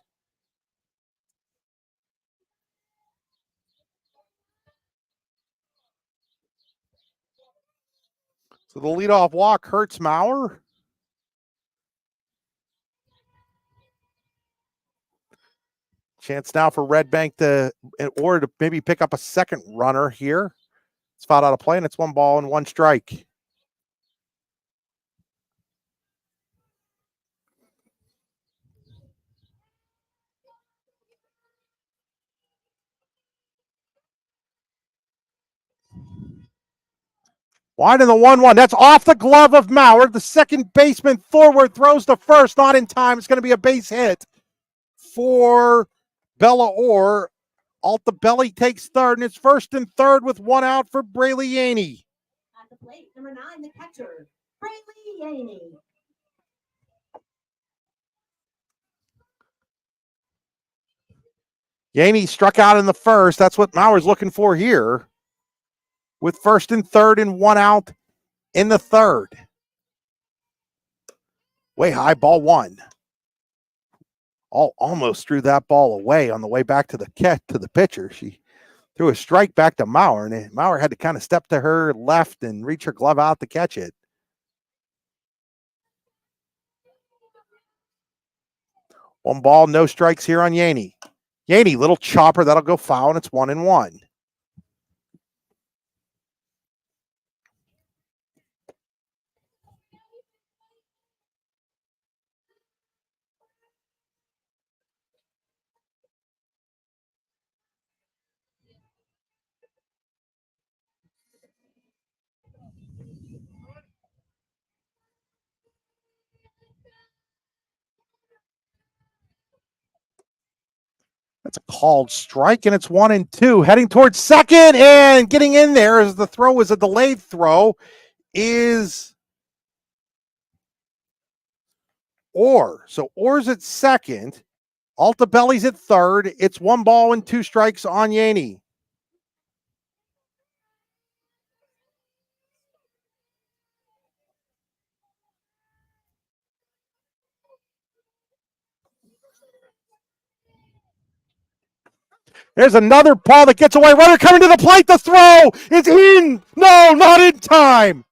So the leadoff walk hurts Maurer. Chance now for Redbank in order to maybe pick up a second runner here. It's fouled out of play, and it's 1 ball and 1 strike. Wide in the 1-1. That's off the glove of Maurer. The second baseman, Thorward, throws to first. Not in time. It's going to be a base hit for Bella Orr. Altabelli takes third, and it's first and third with 1 out for Braylee Yaney. At the plate, number 9, the catcher, Braylee Yaney. Yaney struck out in the first. That's what Maurer's looking for here. With first and third and 1 out in the third. Way high, ball 1. Almost threw that ball away on the way back to the pitcher. She threw a strike back to Maurer, and Maurer had to kind of step to her left and reach her glove out to catch it. One ball, no strikes here on Yaney. Yaney, little chopper, that'll go foul, and it's 1-1. That's a called strike, and it's 1-2. Heading towards second, and getting in there as the throw is a delayed throw is Orr. So Orr's at second. Altabelli's at third. It's 1-2 strikes on Yaney. There's another ball that gets away. Runner coming to the plate. The throw is in. No, not in time.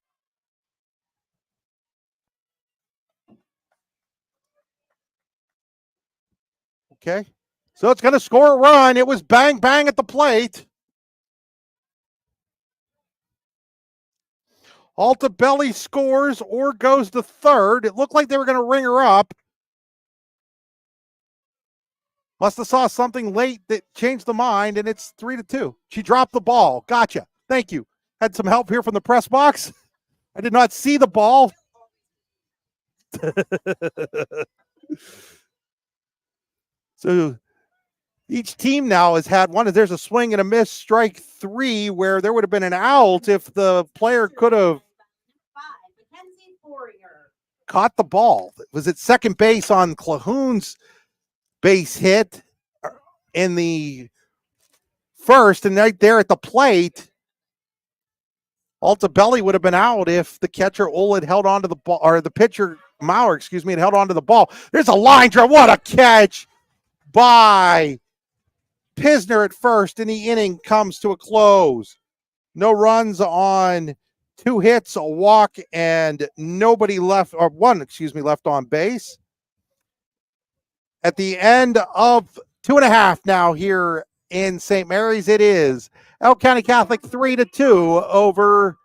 Okay. So it's going to score a run. It was bang, bang at the plate. Altabelli scores or goes to third. It looked like they were going to ring her up. Must have saw something late that changed the mind, and it's 3-2. She dropped the ball. Gotcha. Thank you. Had some help here from the press box. I did not see the ball. So each team now has had one. There's a swing and a miss, strike 3, where there would have been an out if the player could have caught the ball. It was at second base on Clahoun's base hit in the first, and right there at the plate, Altabelli would have been out if the catcher Ola had held onto the ball, or the pitcher Maurer, had held onto the ball. There's a line drive. What a catch by Pisner at first, and the inning comes to a close. No runs on 2 hits, a walk, and nobody left, or one, left on base. At the end of 2.5 now here in St. Mary's, it is Elk County Catholic 3-2 over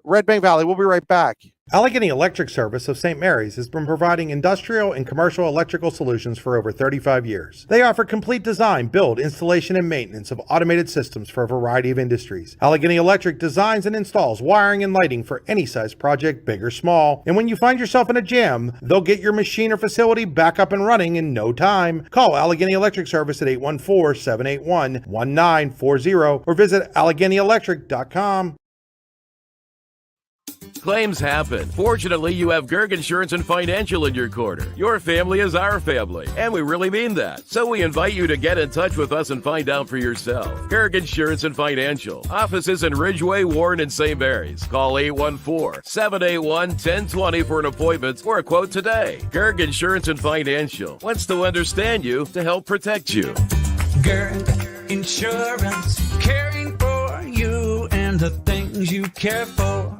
Redbank Valley. We'll be right back. Allegheny Electric Service of St. Mary's has been providing industrial and commercial electrical solutions for over 35 years. They offer complete design, build, installation, and maintenance of automated systems for a variety of industries. Allegheny Electric designs and installs wiring and lighting for any size project, big or small. And when you find yourself in a jam, they'll get your machine or facility back up and running in no time. Call Allegheny Electric Service at 814-781-1940 or visit AlleghenyElectric.com. Claims happen. Fortunately, you have Gerg Insurance and Financial in your corner. Your family is our family, and we really mean that. So we invite you to get in touch with us and find out for yourself. Gerg Insurance and Financial. Offices in Ridgeway, Warren, and St. Mary's. Call 814-781-1020 for an appointment or a quote today. Gerg Insurance and Financial wants to understand you to help protect you. Gerg Insurance, caring for you and the things you care for.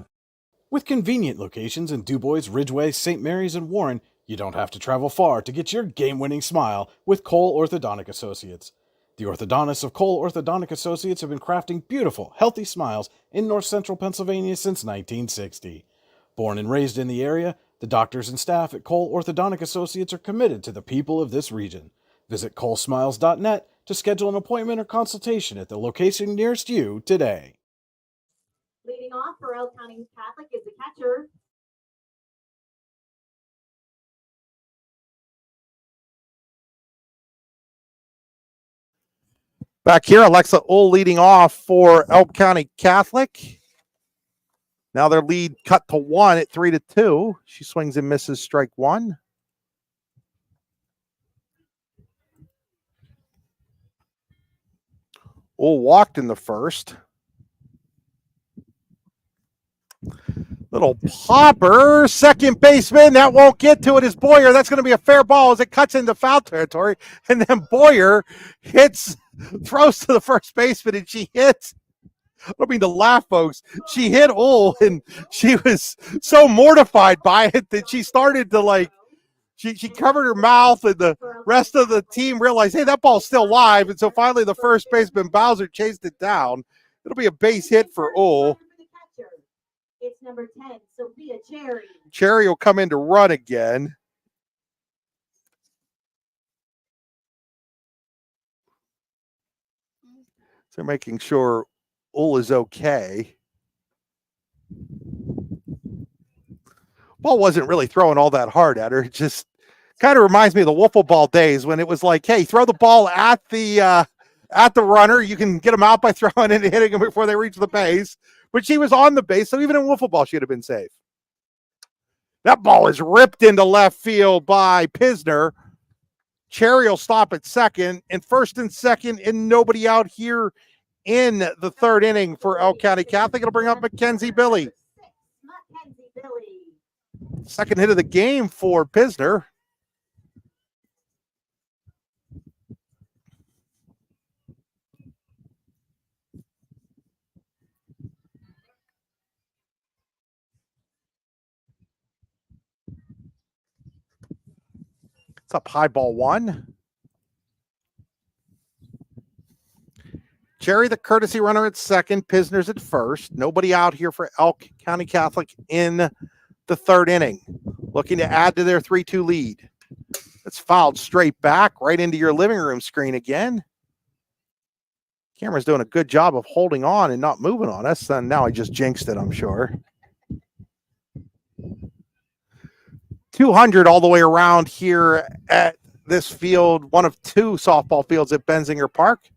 With convenient locations in DuBois, Ridgeway, St. Mary's, and Warren, you don't have to travel far to get your game-winning smile with Cole Orthodontic Associates. The orthodontists of Cole Orthodontic Associates have been crafting beautiful, healthy smiles in north central Pennsylvania since 1960. Born and raised in the area, the doctors and staff at Cole Orthodontic Associates are committed to the people of this region. Visit colesmiles.net to schedule an appointment or consultation at the location nearest you today. Leading off for Elk County Catholic is the catcher. Back here, Alexa Ull leading off for Elk County Catholic. Now their lead cut to 1 at 3-2. She swings and misses, strike 1. Ull walked in the first. Little popper, second baseman. That won't get to it is Boyer. That's going to be a fair ball as it cuts into foul territory. And then Boyer throws to the first baseman, and she hits. I don't mean to laugh, folks. She hit Ull, and she was so mortified by it that she started to she covered her mouth, and the rest of the team realized, hey, that ball's still live. And so finally the first baseman, Bowser, chased it down. It'll be a base hit for Ull. It's number 10, Sophia Cherry. Cherry will come in to run again. So they're making sure Ull is okay. Ball wasn't really throwing all that hard at her. It just Kind of reminds me of the wiffle ball days when it was like, hey, throw the ball at the runner. You can get them out by throwing it and hitting them before they reach the base. But she was on the base, so even in wiffle ball, she'd have been safe. That ball is ripped into left field by Pisner. Cherry will stop at second, and first and second, and nobody out here in the third inning for Elk County Catholic. It'll bring up Mackenzie Billy. Second hit of the game for Pisner. It's up high, ball one. Cherry, the courtesy runner at second. Pisner's at first. Nobody out here for Elk County Catholic in the third inning. Looking to add to their 3-2 lead. It's fouled straight back right into your living room screen again. Camera's doing a good job of holding on and not moving on us. And now I just jinxed it, I'm sure. 200 all the way around here at this field, one of two softball fields at Benzinger Park.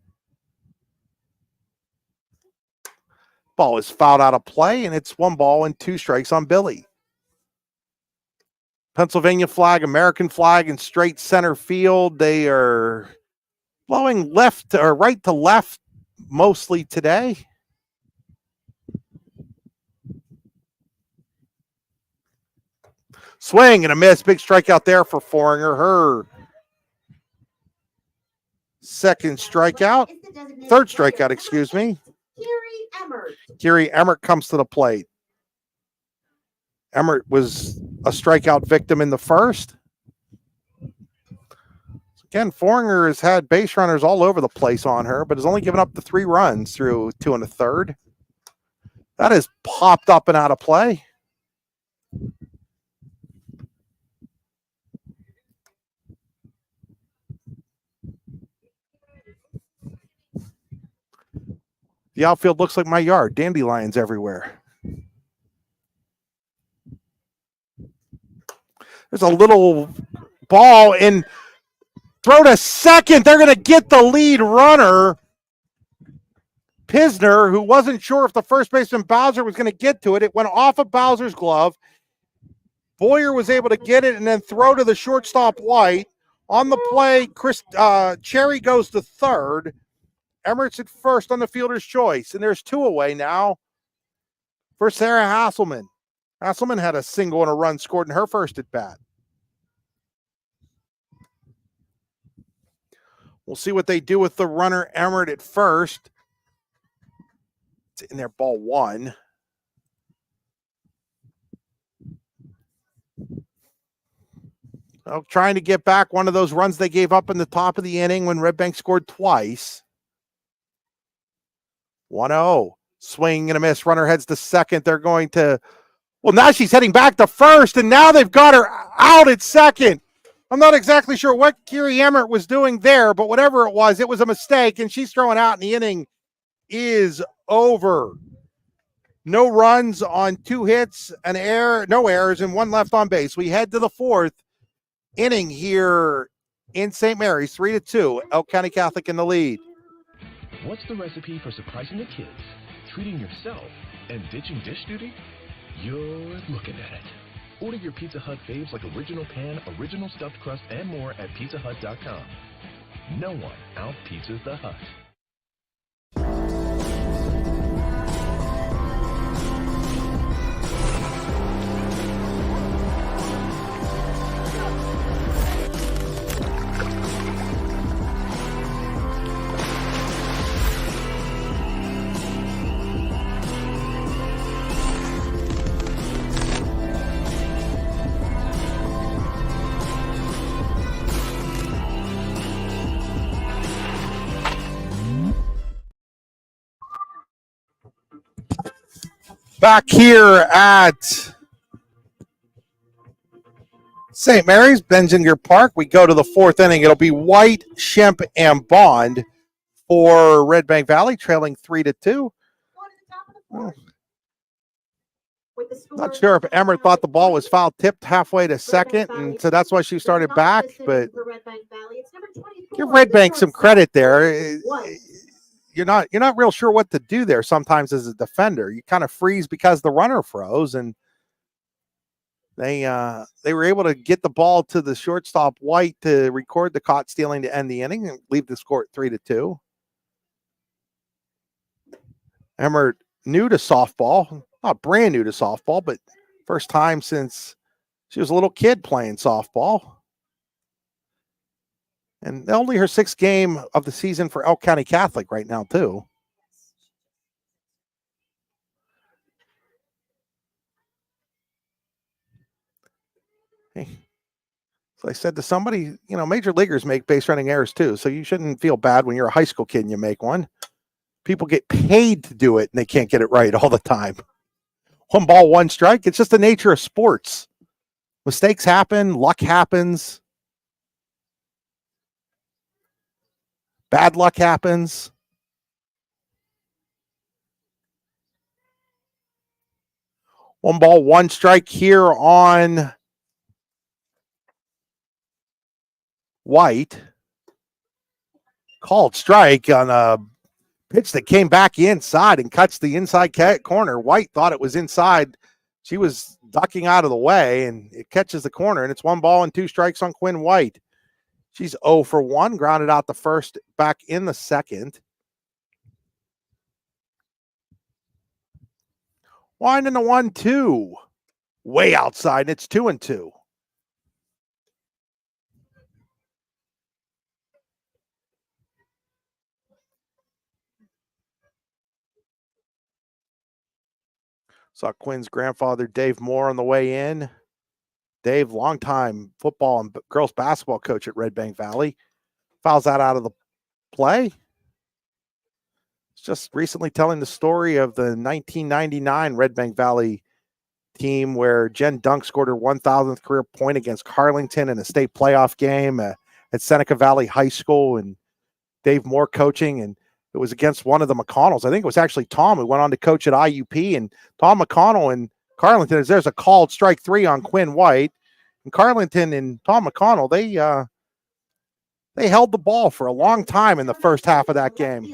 Ball is fouled out of play, and it's 1 ball and 2 strikes on Billy. Pennsylvania flag, American flag in straight center field. They are blowing left or right to left mostly today. Swing and a miss. Big strikeout there for Foringer. Her second strikeout. Third strikeout, excuse me. Kiri Emmert comes to the plate. Emmert was a strikeout victim in the first. Again, Foringer has had base runners all over the place on her, but has only given up the 3 runs through 2 1/3. That has popped up and out of play. The outfield looks like my yard. Dandelions everywhere. There's a little ball and throw to second. They're going to get the lead runner. Pisner, who wasn't sure if the first baseman Bowser was going to get to it. It went off of Bowser's glove. Boyer was able to get it and then throw to the shortstop White. On the play, Cherry goes to third. Emmert's at first on the fielder's choice, and there's 2 away now for Sarah Hasselman. Hasselman had a single and a run scored in her first at bat. We'll see what they do with the runner Emmert at first. It's in there, ball 1. Well, trying to get back one of those runs they gave up in the top of the inning when Redbank scored twice. 1-0. Swing and a miss. Runner heads to second. They're going to... Well, now she's heading back to first, and now they've got her out at second. I'm not exactly sure what Kiri Emmert was doing there, but whatever it was a mistake, and she's throwing out, and the inning is over. No runs on 2 hits, an error, no errors, and 1 left on base. We head to the 4th inning here in St. Mary's, 3-2. Elk County Catholic in the lead. What's the recipe for surprising the kids, treating yourself, and ditching dish duty? You're looking at it. Order your Pizza Hut faves like original pan, original stuffed crust, and more at pizzahut.com. No one out-pizzas the Hut. Back here at St. Mary's, Benzinger Park, we go to the 4th inning. It'll be White, Shemp, and Bond for Redbank Valley, trailing 3-2. With the score Not sure if Emmer thought the ball was foul tipped halfway to second, and so that's why she started back. But give Redbank some credit there. You're not real sure what to do there sometimes as a defender. You kind of freeze because the runner froze, and they were able to get the ball to the shortstop White to record the caught stealing to end the inning and leave the score at 3-2. Emmer new to softball, not brand new to softball, but first time since she was a little kid playing softball. And only her 6th game of the season for Elk County Catholic right now, too. Hey. So I said to somebody, major leaguers make base running errors too. So you shouldn't feel bad when you're a high school kid and you make one. People get paid to do it and they can't get it right all the time. 1 ball, 1 strike. It's just the nature of sports. Mistakes happen. Luck happens. Bad luck happens. One ball, 1 strike here on White. Called strike on a pitch that came back inside and cuts the inside corner. White thought it was inside. She was ducking out of the way, and it catches the corner, and it's 1 ball and 2 strikes on Quinn White. She's 0 for 1, grounded out the first, back in the second. Winding the 1-2. Way outside, and it's 2-2. Saw Quinn's grandfather, Dave Moore, on the way in. Dave, longtime football and girls basketball coach at Redbank Valley. Fouls that out of the play. It's just recently telling the story of the 1999 Redbank Valley team where Jen Dunk scored her 1,000th career point against Carlington in a state playoff game at Seneca Valley High School, and Dave Moore coaching, and it was against one of the McConnells. I think it was actually Tom who went on to coach at IUP, and Tom McConnell and Carlington, there's a called strike 3 on Quinn White. And Carlington and Tom McConnell, they held the ball for a long time in the first half of that game.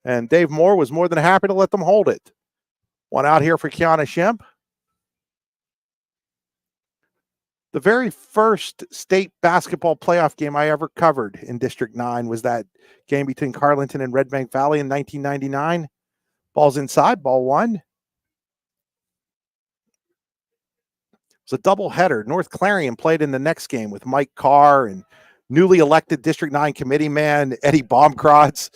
And Dave Moore was more than happy to let them hold it. 1 out here for Kiana Shemp. The very first state basketball playoff game I ever covered in District 9 was that game between Carlington and Redbank Valley in 1999. Ball's inside, ball 1. It was a doubleheader. North Clarion played in the next game with Mike Carr and newly elected District 9 committee man Eddie Baumkratz.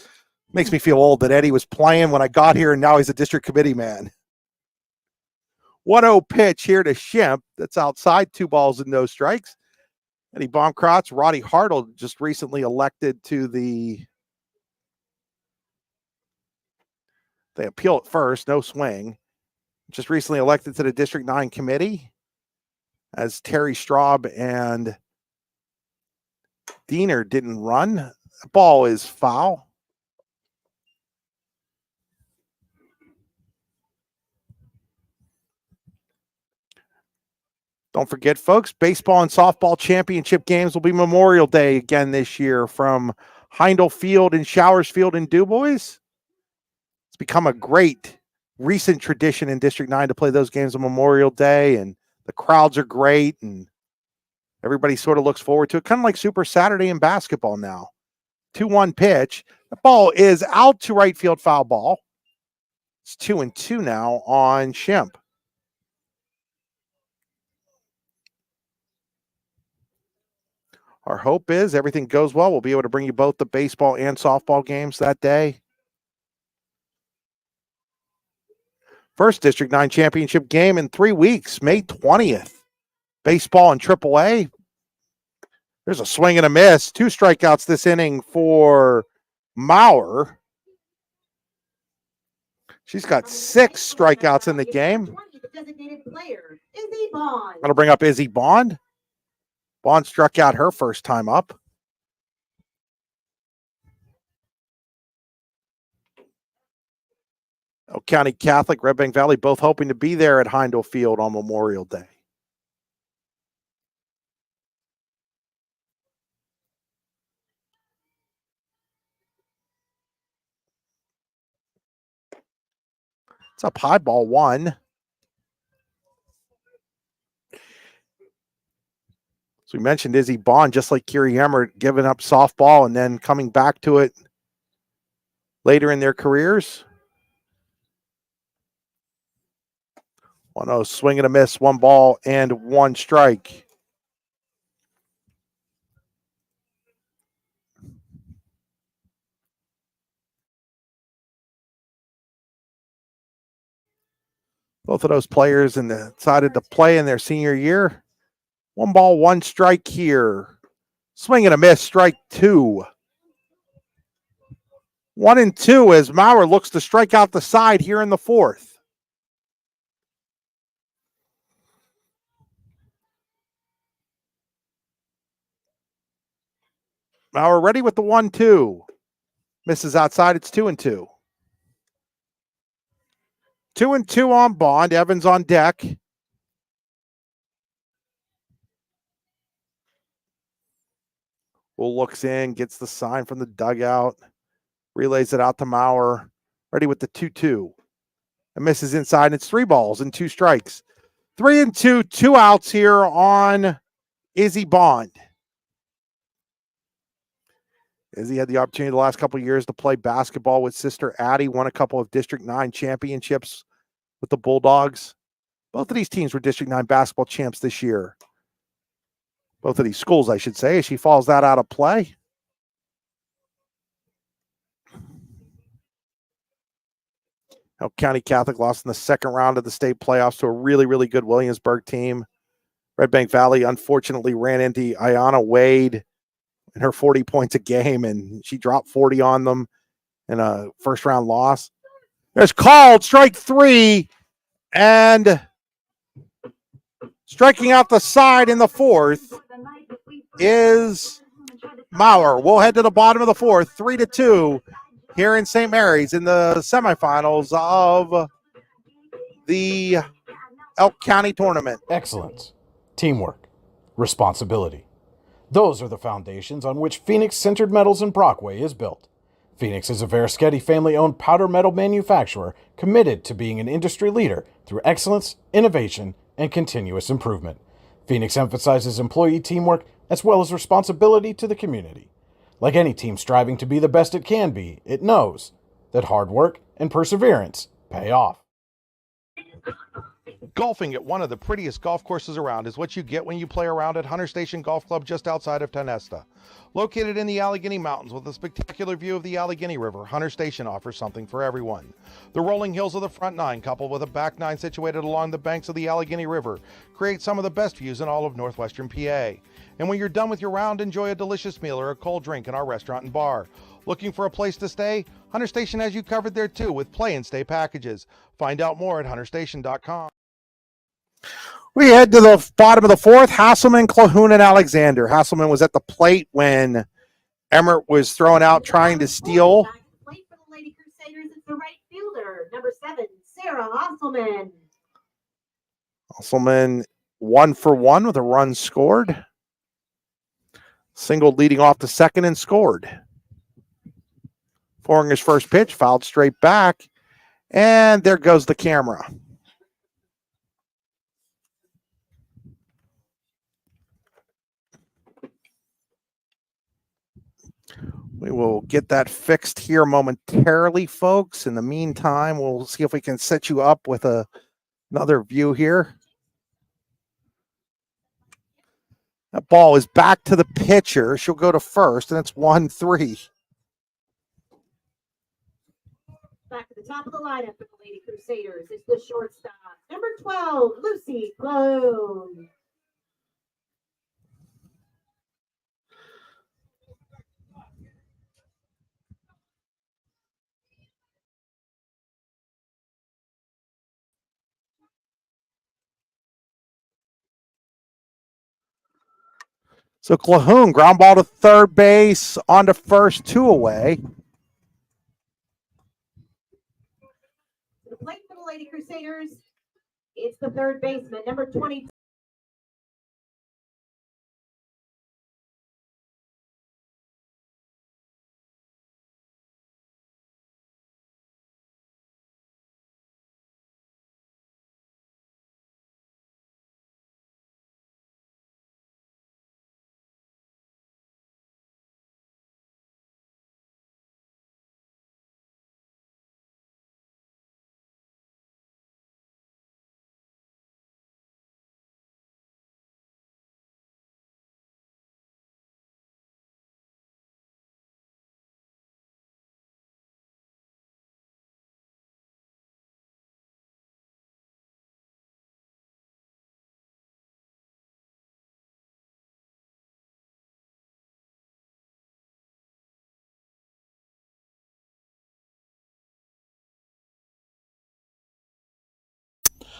Makes me feel old that Eddie was playing when I got here and now he's a district committee man. 1-0 pitch here to Shemp. That's outside, 2 balls and no strikes. Eddie Baumkratz, Roddy Hartle just recently elected to they appeal at first, no swing. Just recently elected to the District 9 committee as Terry Straub and Diener didn't run. The ball is foul. Don't forget, folks, baseball and softball championship games will be Memorial Day again this year from Heindel Field and Showers Field in DuBois. It's become a great recent tradition in District 9 to play those games on Memorial Day, and the crowds are great, and everybody sort of looks forward to it, kind of like Super Saturday in basketball now. 2-1 pitch. The ball is out to right field, foul ball. It's 2-2 now on Shemp. Our hope is everything goes well. We'll be able to bring you both the baseball and softball games that day. First District 9 championship game in 3 weeks, May 20th. Baseball and AAA. There's a swing and a miss. 2 strikeouts this inning for Maurer. She's got 6 strikeouts in the game. That'll bring up Izzy Bond. Bond struck out her first time up. Elk County Catholic, Redbank Valley, both hoping to be there at Heindel Field on Memorial Day. It's up high, ball one. So we mentioned Izzy Bond, just like Kiri Hammer, giving up softball and then coming back to it later in their careers. 1-0, swing and a miss, 1 ball and 1 strike. Both of those players decided to play in their senior year. 1 ball, 1 strike here. Swing and a miss, strike 2. 1-2 as Maurer looks to strike out the side here in the 4th. Maurer ready with the 1-2. Misses outside, it's 2-2. 2-2 on Bond. Evans on deck. Bull looks in, gets the sign from the dugout, relays it out to Maurer. Ready with the 2-2. And misses inside, and it's 3 balls and 2 strikes. 3-2, 2 outs here on Izzy Bond. Izzy had the opportunity the last couple of years to play basketball with sister Addie, won a couple of District 9 championships with the Bulldogs. Both of these teams were District 9 basketball champs this year. Both of these schools, I should say, as she falls that out of play. Elk County Catholic lost in the second round of the state playoffs to a really, really good Williamsburg team. Redbank Valley unfortunately ran into Ayanna Wade in her 40 points a game, and she dropped 40 on them in a first-round loss. There's called strike 3, and striking out the side in the 4th is Maurer. We'll head to the bottom of the 4th, 3-2 here in St. Mary's in the semifinals of the Elk County tournament. Excellence, teamwork, responsibility. Those are the foundations on which Phoenix Centered Metals in Brockway is built. Phoenix is a Verischetti family-owned powder metal manufacturer committed to being an industry leader through excellence, innovation, and continuous improvement. Phoenix emphasizes employee teamwork as well as responsibility to the community. Like any team striving to be the best it can be, it knows that hard work and perseverance pay off. Golfing at one of the prettiest golf courses around is what you get when you play around at Hunter Station Golf Club just outside of Tonesta. Located in the Allegheny Mountains with a spectacular view of the Allegheny River, Hunter Station offers something for everyone. The rolling hills of the front 9, coupled with a back 9 situated along the banks of the Allegheny River, create some of the best views in all of northwestern PA. And when you're done with your round, enjoy a delicious meal or a cold drink in our restaurant and bar. Looking for a place to stay? Hunter Station has you covered there too with play and stay packages. Find out more at hunterstation.com. We head to the bottom of the 4th. Hasselman, Clahoon, and Alexander. Hasselman was at the plate when Emmert was thrown out trying to steal. Back to the plate for the Lady Crusaders. It's the right fielder, number 7, Sarah Hasselman. Hasselman 1 for 1 with a run scored. Singled leading off the second and scored. Foringer's first pitch, fouled straight back. And there goes the camera. We will get that fixed here momentarily, folks. In the meantime, we'll see if we can set you up with another view here. That ball is back to the pitcher. She'll go to first, and it's 1-3. Back to the top of the lineup for the Lady Crusaders. It's the shortstop, number 12, Lucy Clone. So Clahoon, ground ball to third base, on to first, 2 away. Lady Crusaders. It's the third baseman, number 20.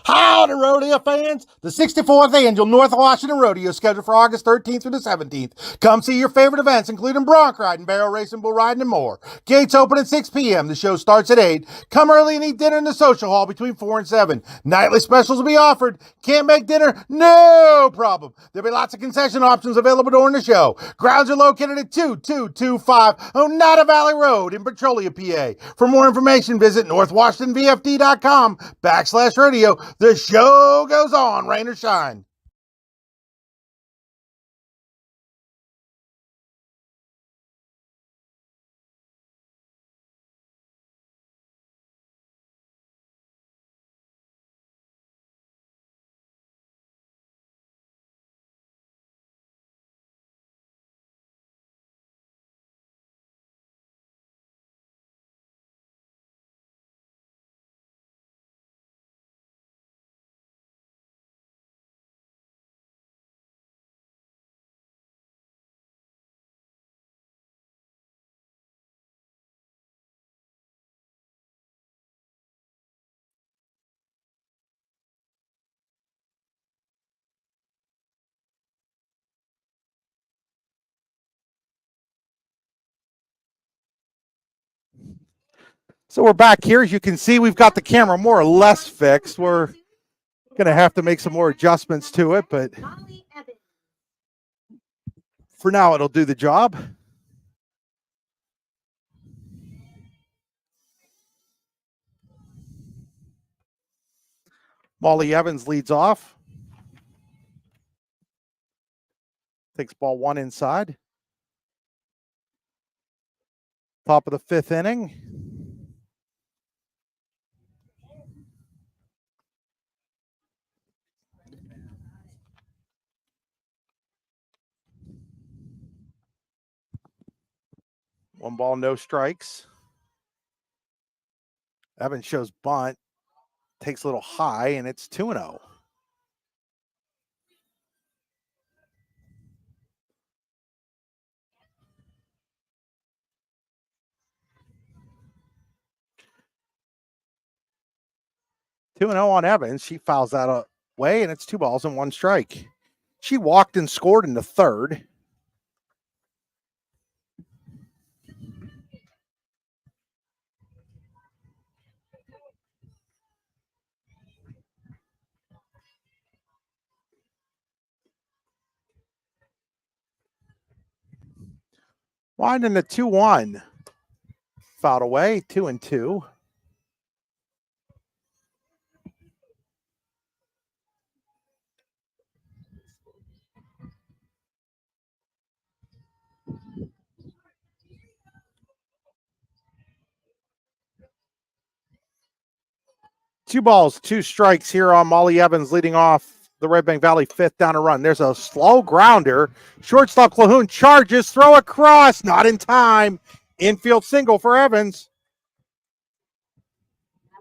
Howdy, rodeo fans! The 64th Annual North Washington Rodeo is scheduled for August 13th through the 17th. Come see your favorite events, including bronc riding, barrel racing, bull riding, and more. Gates open at 6 p.m. The show starts at 8. Come early and eat dinner in the social hall between 4 and 7. Nightly specials will be offered. Can't make dinner? No problem. There'll be lots of concession options available during the show. Grounds are located at 2225 Oneida Valley Road in Petrolia, PA. For more information, visit northwashingtonvfd.com/rodeo. The show goes on, rain or shine. So we're back here. As you can see, we've got the camera more or less fixed. We're going to have to make some more adjustments to it, but for now, it'll do the job. Molly Evans leads off. Takes ball one inside. Top of the fifth inning. One ball, no strikes. Evans shows bunt. Takes a little high, and it's 2-0. On Evans. She fouls that away, and it's 2 balls and 1 strike. She walked and scored in the third. Winding the 2-1. Fouled away, 2-2. Two balls, 2 strikes here on Molly Evans, leading off the Redbank Valley fifth down a run. There's a slow grounder. Shortstop Calhoun charges, throw across, not in time. Infield single for Evans.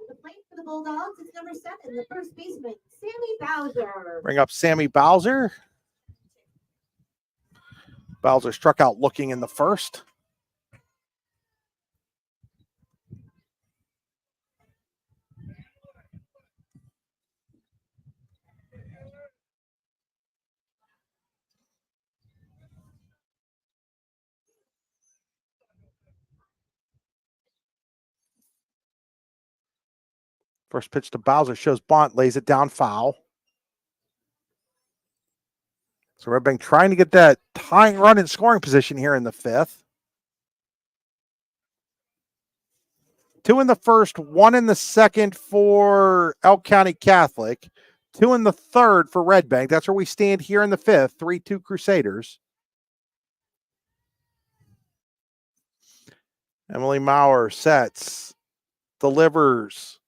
The plate for the Bulldogs is number 7, the first baseman, Sammy Bowser. Bring up Sammy Bowser. Bowser struck out looking in the first. First pitch to Bowser shows bunt, lays it down foul. So Redbank trying to get that tying run in scoring position here in the 5th. 2 in the first, 1 in the second for Elk County Catholic, 2 in the third for Redbank. That's where we stand here in the 5th, 3-2 Crusaders. Emily Maurer sets, delivers.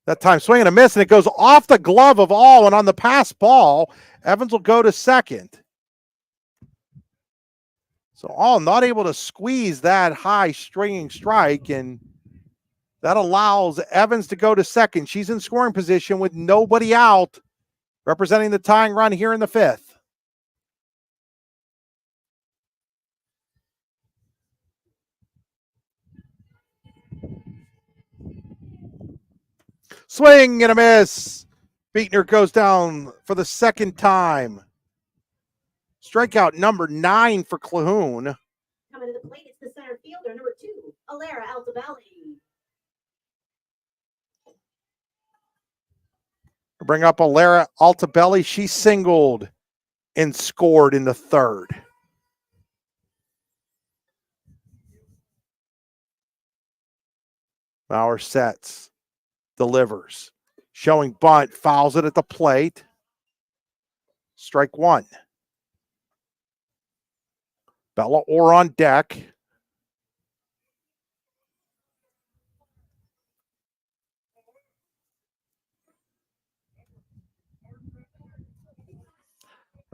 That time swing and a miss, and it goes off the glove of all, and on the pass ball, Evans will go to second. So all not able to squeeze that high stringing strike, and that allows Evans to go to second. She's in scoring position with nobody out, representing the tying run here in the 5th. Swing and a miss. Beatner goes down for the second time. Strikeout number 9 for Calhoun. Coming to the plate, it's the center fielder, number 2, Alara Altobelli. Bring up Alara Altobelli. She singled and scored in the 3rd. Bauer sets, delivers, showing bunt, fouls it at the plate. Strike 1. Bella Orr on deck.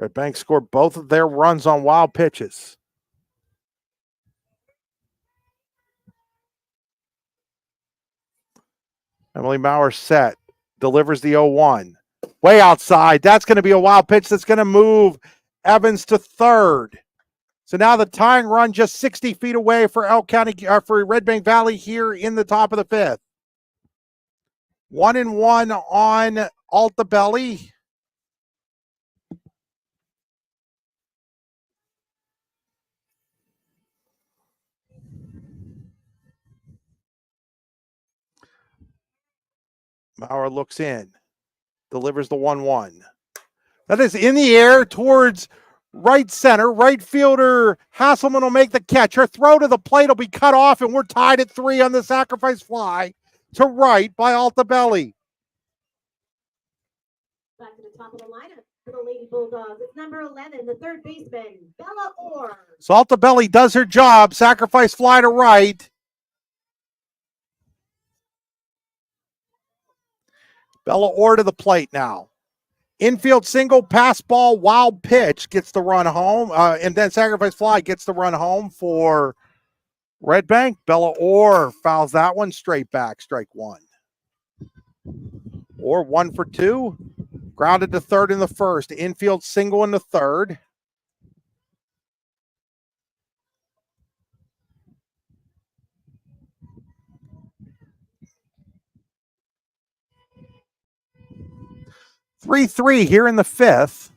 Redbank scored both of their runs on wild pitches. Emily Maurer set, delivers the 0-1. Way outside. That's going to be a wild pitch that's going to move Evans to third. So now the tying run just 60 feet away for Elk County, for Redbank Valley here in the top of the 5th. 1-1 on Altobelli. Maurer looks in, delivers the 1-1. That is in the air towards right center. Right fielder Hasselman will make the catch. Her throw to the plate will be cut off, and we're tied at 3 on the sacrifice fly to right by Altobelli. Back to the top of the lineup for the Lady Bulldogs. It's number 11, the third baseman, Bella Orr. So Altobelli does her job. Sacrifice fly to right. Bella Orr to the plate now. Infield single, pass ball, wild pitch gets the run home. And then sacrifice fly gets the run home for Redbank. Bella Orr fouls that one straight back. Strike 1. Orr 1 for 2. Grounded to third in the first. Infield single in the third. Three here in the 5th.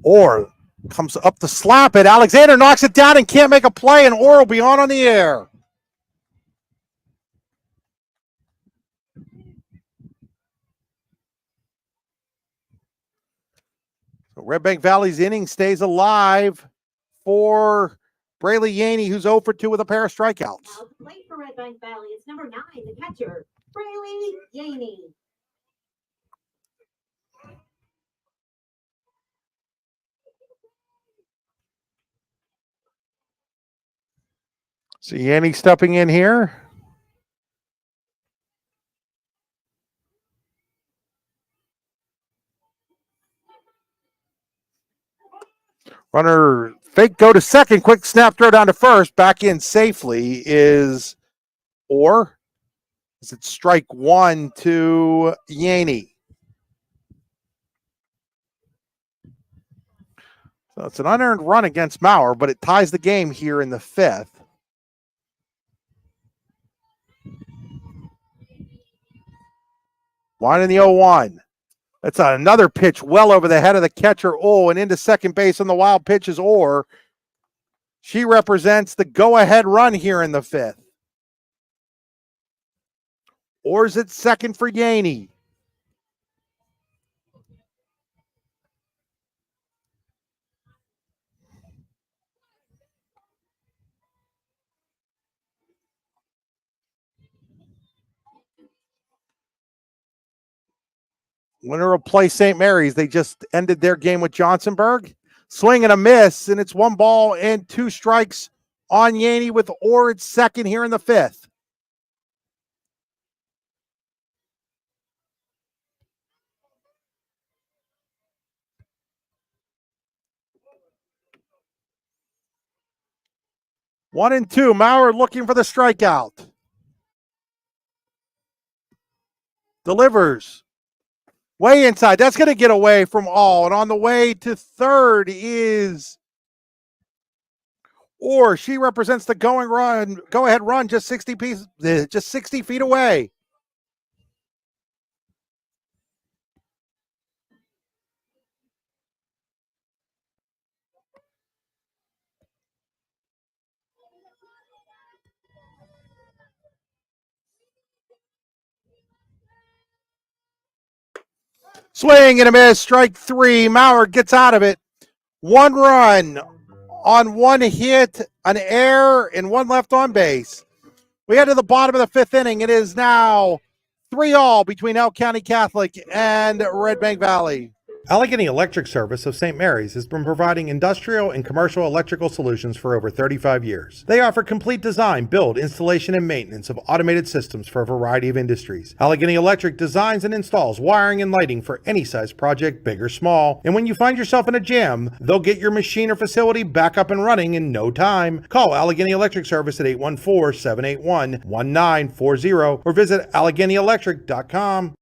Orr comes up to slap it. Alexander knocks it down and can't make a play, and Orr will be on the air. So Redbank Valley's inning stays alive for Braylee Yaney, who's 0 for 2 with a pair of strikeouts. Now to play for Redbank Valley, it's number 9, the catcher, Braylee Yaney. So Yanni stepping in here. Runner fake go to second. Quick snap throw down to first. Back in safely is Orr. Is it strike 1 to Yanni? So it's an unearned run against Maurer, but it ties the game here in the 5th. Line in the 0-1. That's another pitch well over the head of the catcher. Oh, and into second base on the wild pitch is Orr. She represents the go-ahead run here in the 5th. Or is it second for Yaney? Winner will play St. Mary's. They just ended their game with Johnsonburg. Swing and a miss, and it's 1 ball and 2 strikes on Yaney with Ord second here in the 5th. One and two. Maurer looking for the strikeout. Delivers. Way inside. That's going to get away from all. And on the way to third is Or. She represents the go ahead run, just 60 feet away. Swing and a miss. Strike 3. Maurer gets out of it. 1 run on 1 hit, an error, and 1 left on base. We head to the bottom of the 5th inning. It is now 3-all between Elk County Catholic and Redbank Valley. Allegheny Electric Service of St. Mary's has been providing industrial and commercial electrical solutions for over 35 years. They offer complete design, build, installation, and maintenance of automated systems for a variety of industries. Allegheny Electric designs and installs wiring and lighting for any size project, big or small. And when you find yourself in a jam, they'll get your machine or facility back up and running in no time. Call Allegheny Electric Service at 814-781-1940 or visit AlleghenyElectric.com.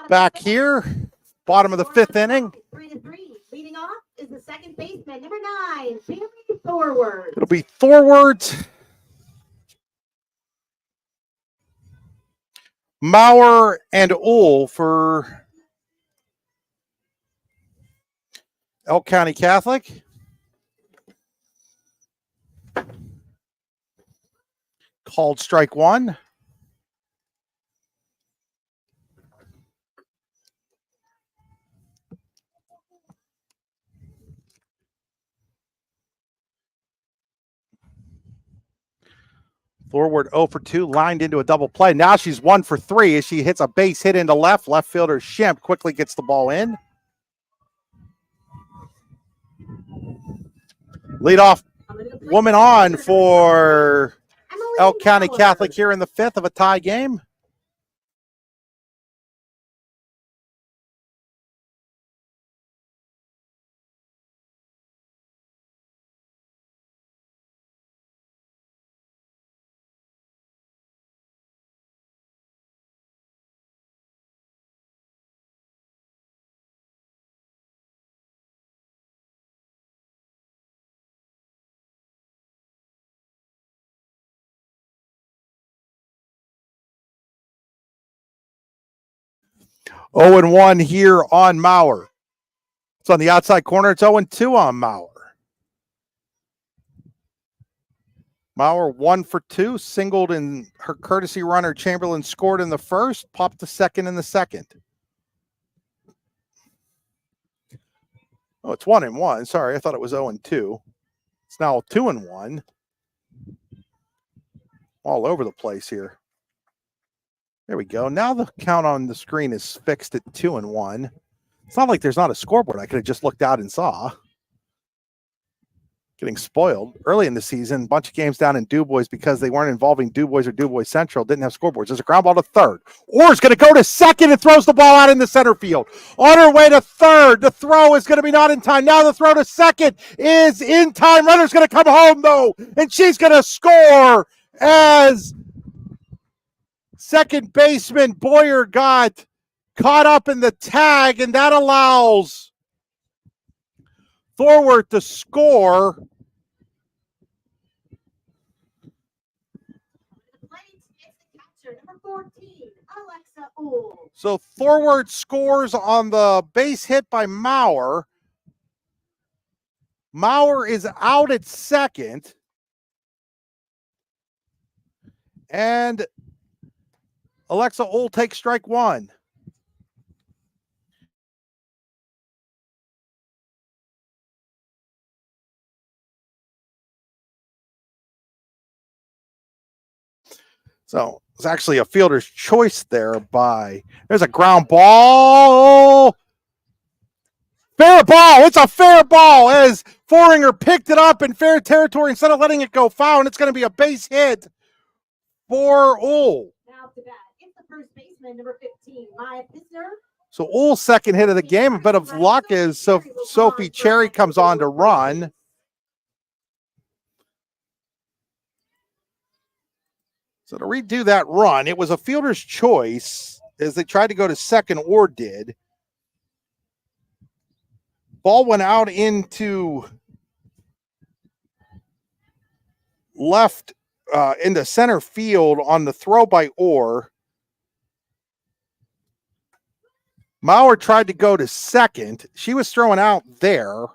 Back here, bottom of the 5th inning. 3-3. Leading off is the second baseman, number 9, Barry Thorward. It'll be Thorward, Maurer, and Uhl for Elk County Catholic. Called strike 1. Thorward 0 for 2, lined into a double play. Now she's 1 for 3 as she hits a base hit into left. Left fielder Shemp quickly gets the ball in. Leadoff woman on for Elk County Catholic here in the 5th of a tie game. Oh and 1 here on Maurer. It's on the outside corner. It's 0-2 on Maurer. Maurer 1 for 2, singled in her courtesy runner. Chamberlain scored in the first, popped to second in the second. Oh, it's 1-1. Sorry, I thought it was 0-2. It's now 2-1. All over the place here. There we go. Now the count on the screen is fixed at 2-1. It's not like there's not a scoreboard. I could have just looked out and saw. Getting spoiled early in the season. A bunch of games down in DuBois because they weren't involving DuBois or DuBois Central. Didn't have scoreboards. There's a ground ball to third. Orr's going to go to second and throws the ball out in the center field. On her way to third. The throw is going to be not in time. Now the throw to second is in time. Runner's going to come home, though, and she's going to score as second baseman Boyer got caught up in the tag, and that allows Thorworth to score. So Thorworth scores on the base hit by Maurer. Maurer is out at second. And Alexa Ull takes strike one. So it's actually a fielder's choice there there's a ground ball. Fair ball. It's a fair ball as Foringer picked it up in fair territory instead of letting it go foul, and it's going to be a base hit for Ull. Now to bat, it's the first baseman, number 15, Maya Pisner. So Ull's second hit of the game. A bit of luck as Sophie Cherry comes on to run. So to redo that run, it was a fielder's choice as they tried to go to second or did. Ball went out into left into center field on the throw by Orr. Maurer tried to go to second. She was throwing out there.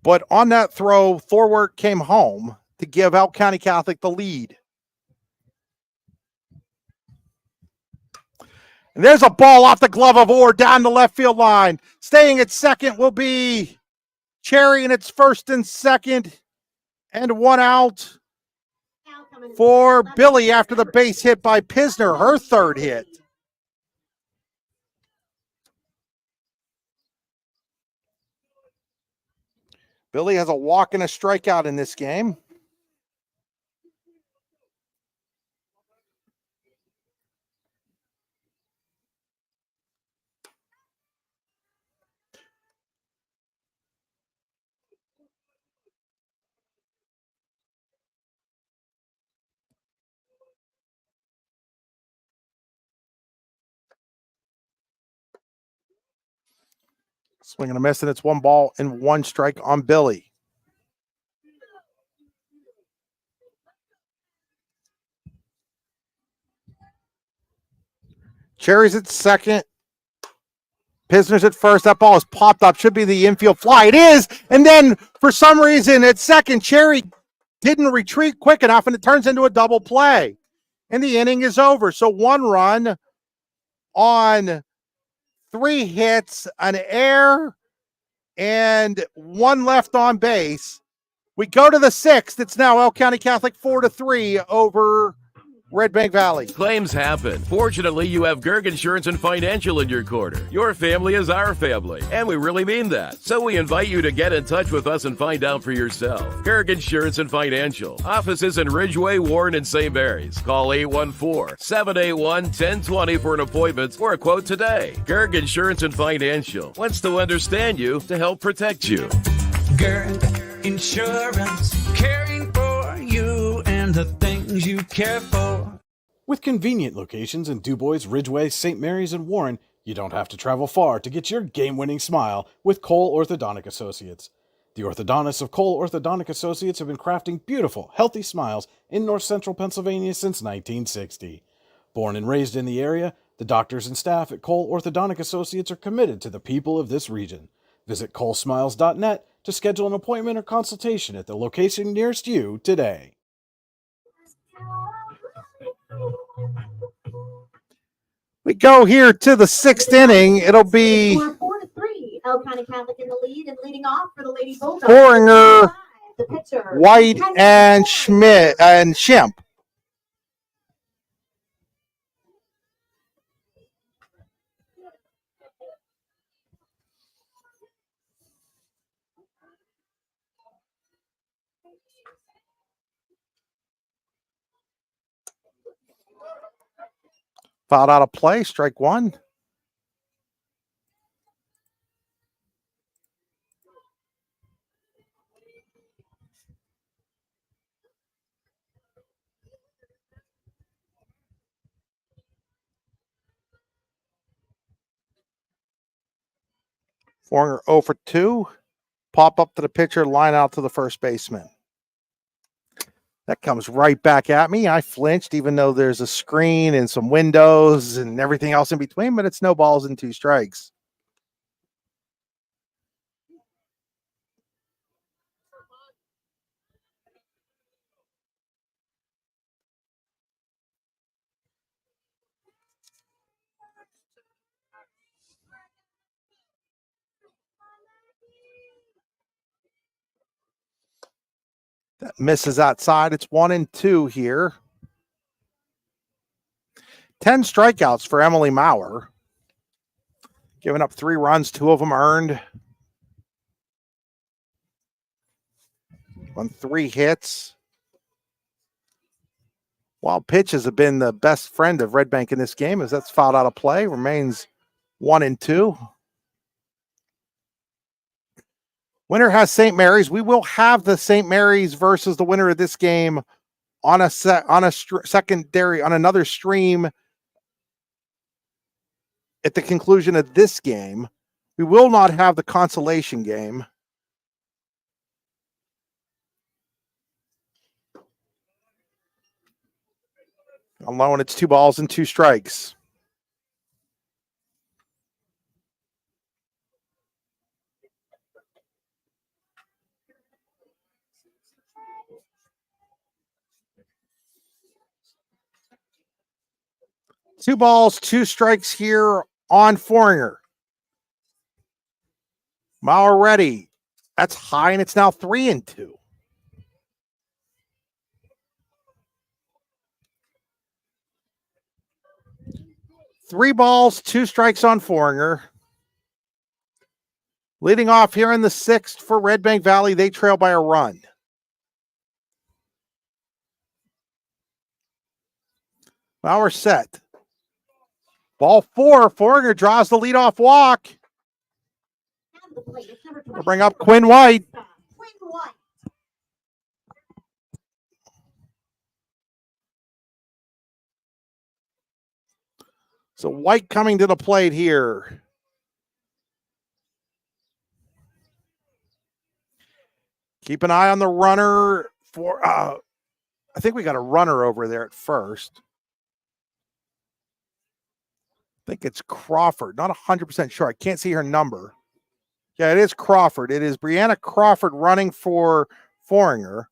But on that throw, Thorworth came home to give Elk County Catholic the lead. And there's a ball off the glove of Orr down the left field line. Staying at second will be Cherry, and it's first and second. And one out for Billy after the base hit by Pisner, her third hit. Billy has a walk and a strikeout in this game. Swing and a miss, and it's 1 ball and 1 strike on Billy. Cherry's at second. Pisner's at first. That ball is popped up. Should be the infield fly. It is. And then for some reason at second, Cherry didn't retreat quick enough, and it turns into a double play. And the inning is over. So 1 run on 3 hits, an error, and 1 left on base. We go to the 6th. It's now Elk County Catholic 4-3 over Redbank Valley. Claims happen. Fortunately, you have Gerg Insurance and Financial in your corner. Your family is our family, and we really mean that. So we invite you to get in touch with us and find out for yourself. Gerg Insurance and Financial. Offices in Ridgeway, Warren, and St. Mary's. Call 814-781-1020 for an appointment or a quote today. Gerg Insurance and Financial wants to understand you to help protect you. Gerg Insurance, caring for you and the things you care for. With convenient locations in DuBois, Ridgeway, St. Mary's, and Warren, you don't have to travel far to get your game-winning smile with Cole Orthodontic Associates. The orthodontists of Cole Orthodontic Associates have been crafting beautiful, healthy smiles in north central Pennsylvania since 1960. Born and raised in the area, the doctors and staff at Cole Orthodontic Associates are committed to the people of this region. Visit colesmiles.net to schedule an appointment or consultation at the location nearest you today. We go here to the 6th inning. It'll be Elk Catholic in the lead, and leading off for the Lady Bulldogs. Foringer, The pitcher, White, and Schmidt and Shemp. Fouled out of play, strike one. Foringer 0 for 2. Pop up to the pitcher, line out to the first baseman. That comes right back at me. I flinched, even though there's a screen and some windows and everything else in between, but it's no balls and 2 strikes. That misses outside. It's 1 and 2 here. 10 strikeouts for Emily Maurer. Giving up 3 runs, 2 of them earned. On 3 hits. Wild pitches have been the best friend of Redbank in this game, as that's fouled out of play. Remains 1 and 2. Winner has St. Mary's. We will have the St. Mary's versus the winner of this game on secondary, on another stream at the conclusion of this game. We will not have the consolation game. Alone, it's 2 balls and 2 strikes. Two balls, 2 strikes here on Foringer. Maurer ready. That's high, and it's now 3 and 2. Three balls, 2 strikes on Foringer. Leading off here in the 6th for Redbank Valley, they trail by a run. Maurer set. Ball 4. Foringer draws the leadoff walk. We'll bring up Quinn White. So White coming to the plate here. Keep an eye on the runner for, I think we got a runner over there at first. I think it's Crawford. Not 100% sure. I can't see her number. Yeah, it is Crawford. It is Brianna Crawford running for Foringer.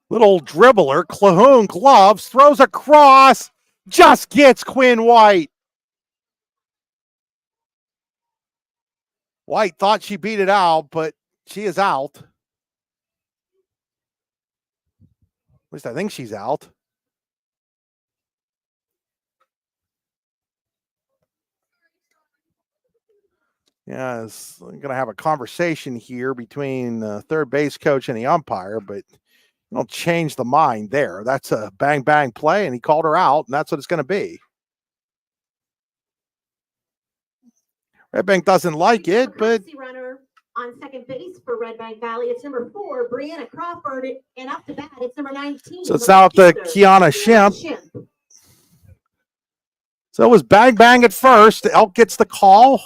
Little dribbler. Clahoon gloves. Throws across. Just gets Quinn White. White thought she beat it out, but she is out. At least I think she's out. Yes, I'm going to have a conversation here between the third base coach and the umpire, but don't change the mind there. That's a bang, bang play, and he called her out, and that's what it's going to be. Redbank doesn't like it, but runner on second base for Redbank Valley, it's number 4, Brianna Crawford, and up to bat, it's number 19. So it's now up to Kiana Shemp. So it was bang, bang at first. Elk gets the call.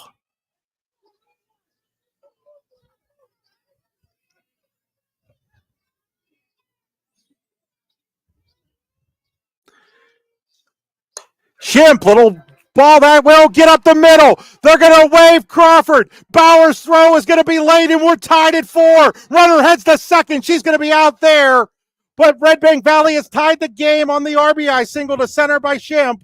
Shemp, little ball that will get up the middle. They're going to wave Crawford. Bauer's throw is going to be late, and we're tied at 4. Runner heads to second. She's going to be out there. But Redbank Valley has tied the game on the RBI single to center by Shemp.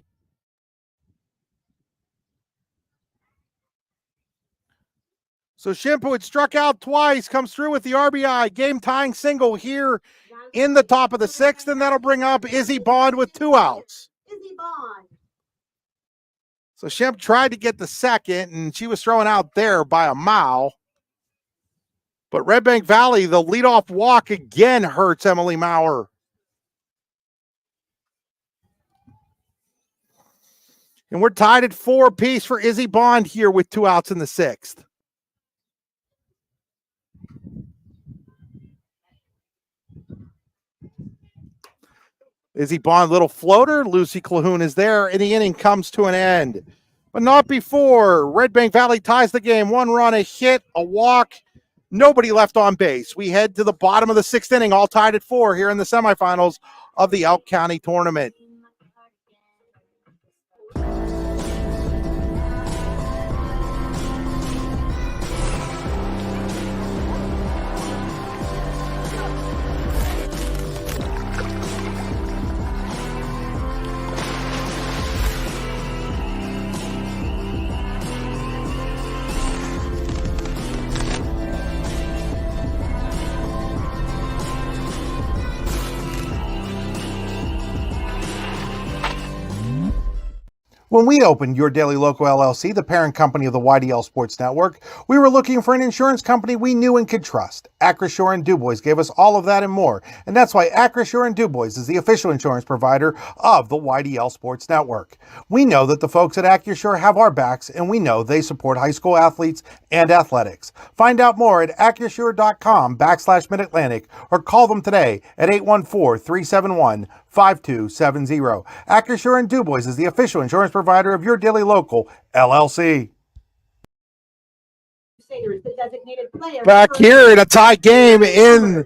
So Shimp, who had struck out twice, comes through with the RBI. Game tying single here in the top of the sixth, and that'll bring up Izzy Bond with 2 outs. Izzy Bond. So Shemp tried to get the second, and she was thrown out there by a mile. But Redbank Valley, the leadoff walk again hurts Emily Maurer. And we're tied at 4 apiece for Izzy Bond here with 2 outs in the sixth. Izzy Bond, little floater. Lucy Calhoun is there, and the inning comes to an end. But not before. Redbank Valley ties the game. 1 run, a hit, a walk. Nobody left on base. We head to the bottom of the 6th inning, all tied at 4 here in the semifinals of the Elk County tournament. When we opened Your Daily Loco LLC, the parent company of the YDL Sports Network, we were looking for an insurance company we knew and could trust. Acrisure and Dubois gave us all of that and more, and that's why Acrisure and Dubois is the official insurance provider of the YDL Sports Network. We know that the folks at Acrisure have our backs, and we know they support high school athletes and athletics. Find out more at acrisure.com/Mid-Atlantic or call them today at 814-371-5270. Acrisure and Dubois is the official insurance provider of Your Daily Local LLC. Back here in a tie game in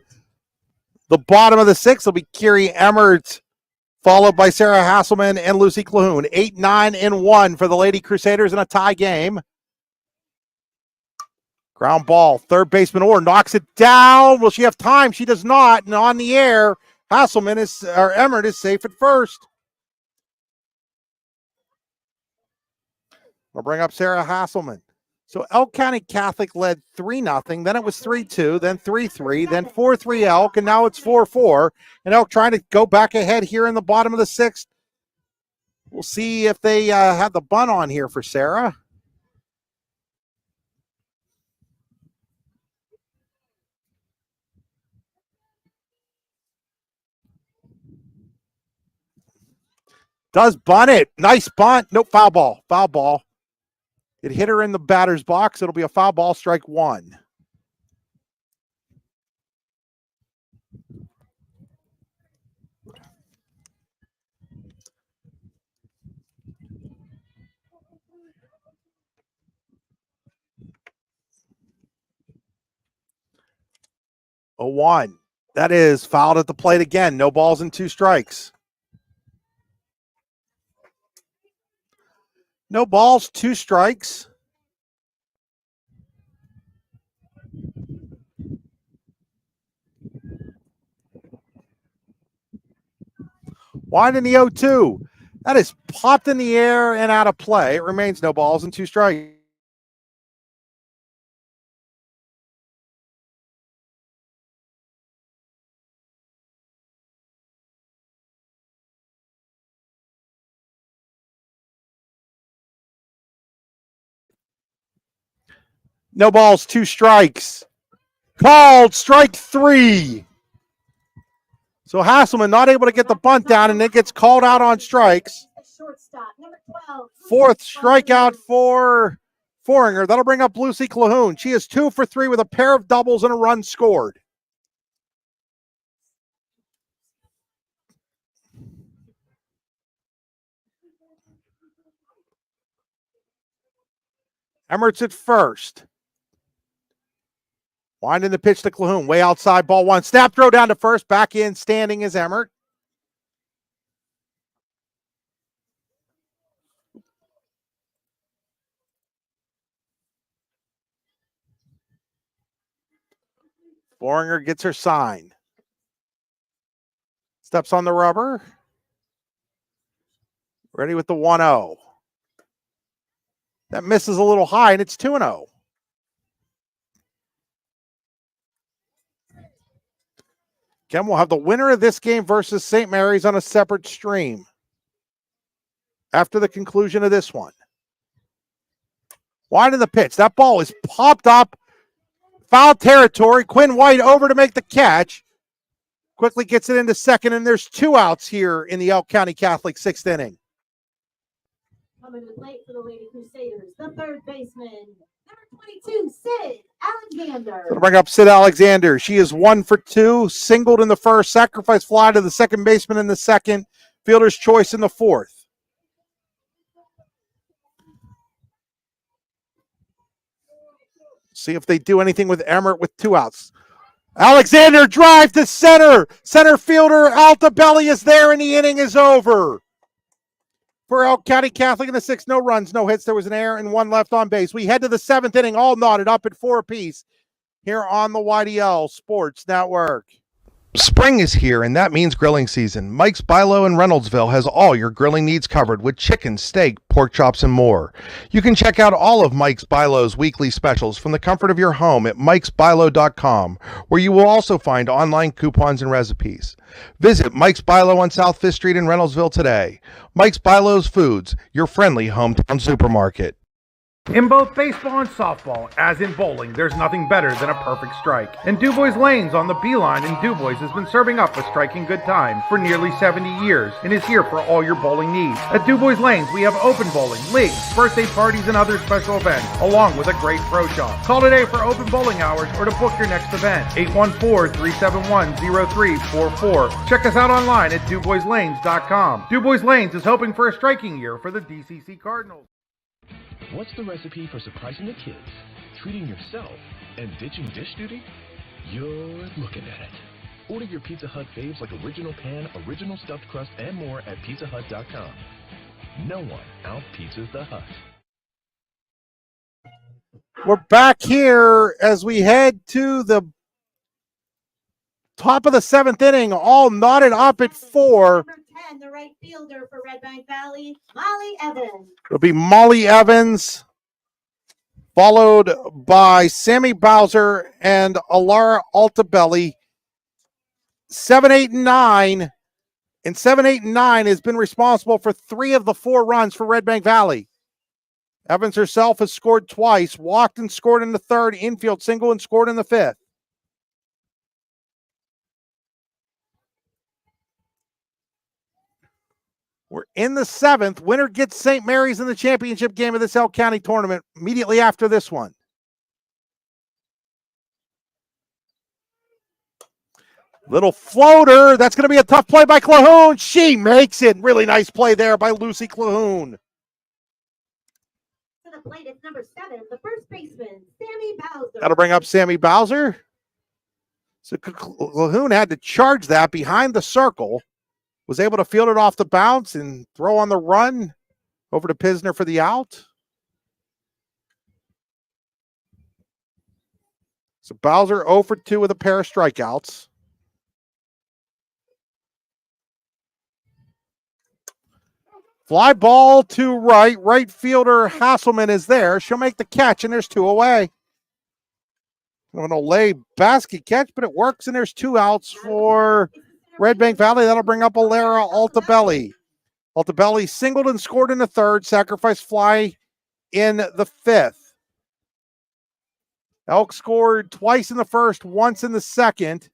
the bottom of the 6th will be Kiri Emmert, followed by Sarah Hasselman and Lucy Calhoun. 8, 9, and 1 for the Lady Crusaders in a tie game. Ground ball, third baseman Orr knocks it down. Will she have time? She does not. And on the air, Emmert is safe at first. We'll bring up Sarah Hasselman. So Elk County Catholic led 3-0. Then it was 3-2, then 3-3, then 4-3 Elk, and now it's 4-4. And Elk trying to go back ahead here in the bottom of the 6th. We'll see if they have the bunt on here for Sarah. Does bunt it. Nice bunt. Nope, foul ball. Foul ball. It hit her in the batter's box. It'll be a foul ball, strike 1. A 1. That is fouled at the plate again. No balls and 2 strikes. No balls, 2 strikes. Wide in the 0-2. That is popped in the air and out of play. It remains no balls and 2 strikes. No balls, 2 strikes. Called strike 3. So Hasselman not able to get the bunt down, and it gets called out on strikes. 4th strikeout for Foringer. That'll bring up Lucy Calhoun. She is 2 for 3 with a pair of doubles and a run scored. Emmert's at first. Winding the pitch to Calhoun. Way outside, ball 1. Snap throw down to first. Back in, standing is Emmert. Foringer gets her sign. Steps on the rubber. Ready with the 1-0. That misses a little high, and it's 2-0. Again, we'll have the winner of this game versus St. Mary's on a separate stream after the conclusion of this one. Wide in the pitch. That ball is popped up. Foul territory. Quinn White over to make the catch. Quickly gets it into second, and there's 2 outs here in the Elk County Catholic 6th inning. Coming to the plate for the Lady Crusaders, the third baseman, number 22, Sid Alexander. Gonna bring up Sid Alexander. She is 1 for 2, singled in the first, sacrifice fly to the second baseman in the second, fielder's choice in the fourth. See if they do anything with Emmert with 2 outs. Alexander drive to center. Center fielder Altabelli is there, and the inning is over. For Elk County Catholic in the 6th, no runs, no hits. There was an error and 1 left on base. We head to the 7th inning, all knotted up at 4 apiece here on the YDL Sports Network. Spring is here, and that means grilling season. Mike's Bilo in Reynoldsville has all your grilling needs covered with chicken, steak, pork chops, and more. You can check out all of Mike's Bilo's weekly specials from the comfort of your home at mikesbilo.com, where you will also find online coupons and recipes. Visit Mike's Bilo on South 5th Street in Reynoldsville today. Mike's Bilo's Foods, your friendly hometown supermarket. In both baseball and softball, as in bowling, there's nothing better than a perfect strike. And DuBois Lanes on the Beeline in DuBois has been serving up a striking good time for nearly 70 years and is here for all your bowling needs. At DuBois Lanes, we have open bowling, leagues, birthday parties, and other special events, along with a great pro shop. Call today for open bowling hours or to book your next event. 814-371-0344. Check us out online at DuBoisLanes.com. DuBois Lanes is hoping for a striking year for the DCC Cardinals. What's the recipe for surprising the kids, treating yourself, and ditching dish duty? You're looking at it. Order your Pizza Hut faves like original pan, original stuffed crust, and more at pizzahut.com. No one out-pizzas the Hut. We're back here as we head to the top of the 7th inning, all knotted up at 4. Number 10, the right fielder for Redbank Valley, Molly Evans. It'll be Molly Evans, followed by Sammy Bowser and Alara Altabelli. 7, 8, and 9. And 7, 8, and 9 has been responsible for 3 of the 4 runs for Redbank Valley. Evans herself has scored twice, walked and scored in the 3rd, infield single and scored in the 5th. We're in the 7th. Winner gets St. Mary's in the championship game of this Elk County tournament immediately after this one. Little floater. That's going to be a tough play by Clahoon. She makes it. Really nice play there by Lucy Clahoon. To the plate, it's number 7, the first baseman, Sammy Bowser. That'll bring up Sammy Bowser. So Clahoon had to charge that behind the circle. Was able to field it off the bounce and throw on the run over to Pisner for the out. So Bowser 0 for 2 with a pair of strikeouts. Fly ball to right. Right fielder Hasselman is there. She'll make the catch, and there's 2 away. An Olay basket catch, but it works, and there's 2 outs for Redbank Valley. That'll bring up Alara Altabelli. Altabelli singled and scored in the 3rd, sacrifice fly in the 5th. Elk scored twice in the 1st, once in the 2nd.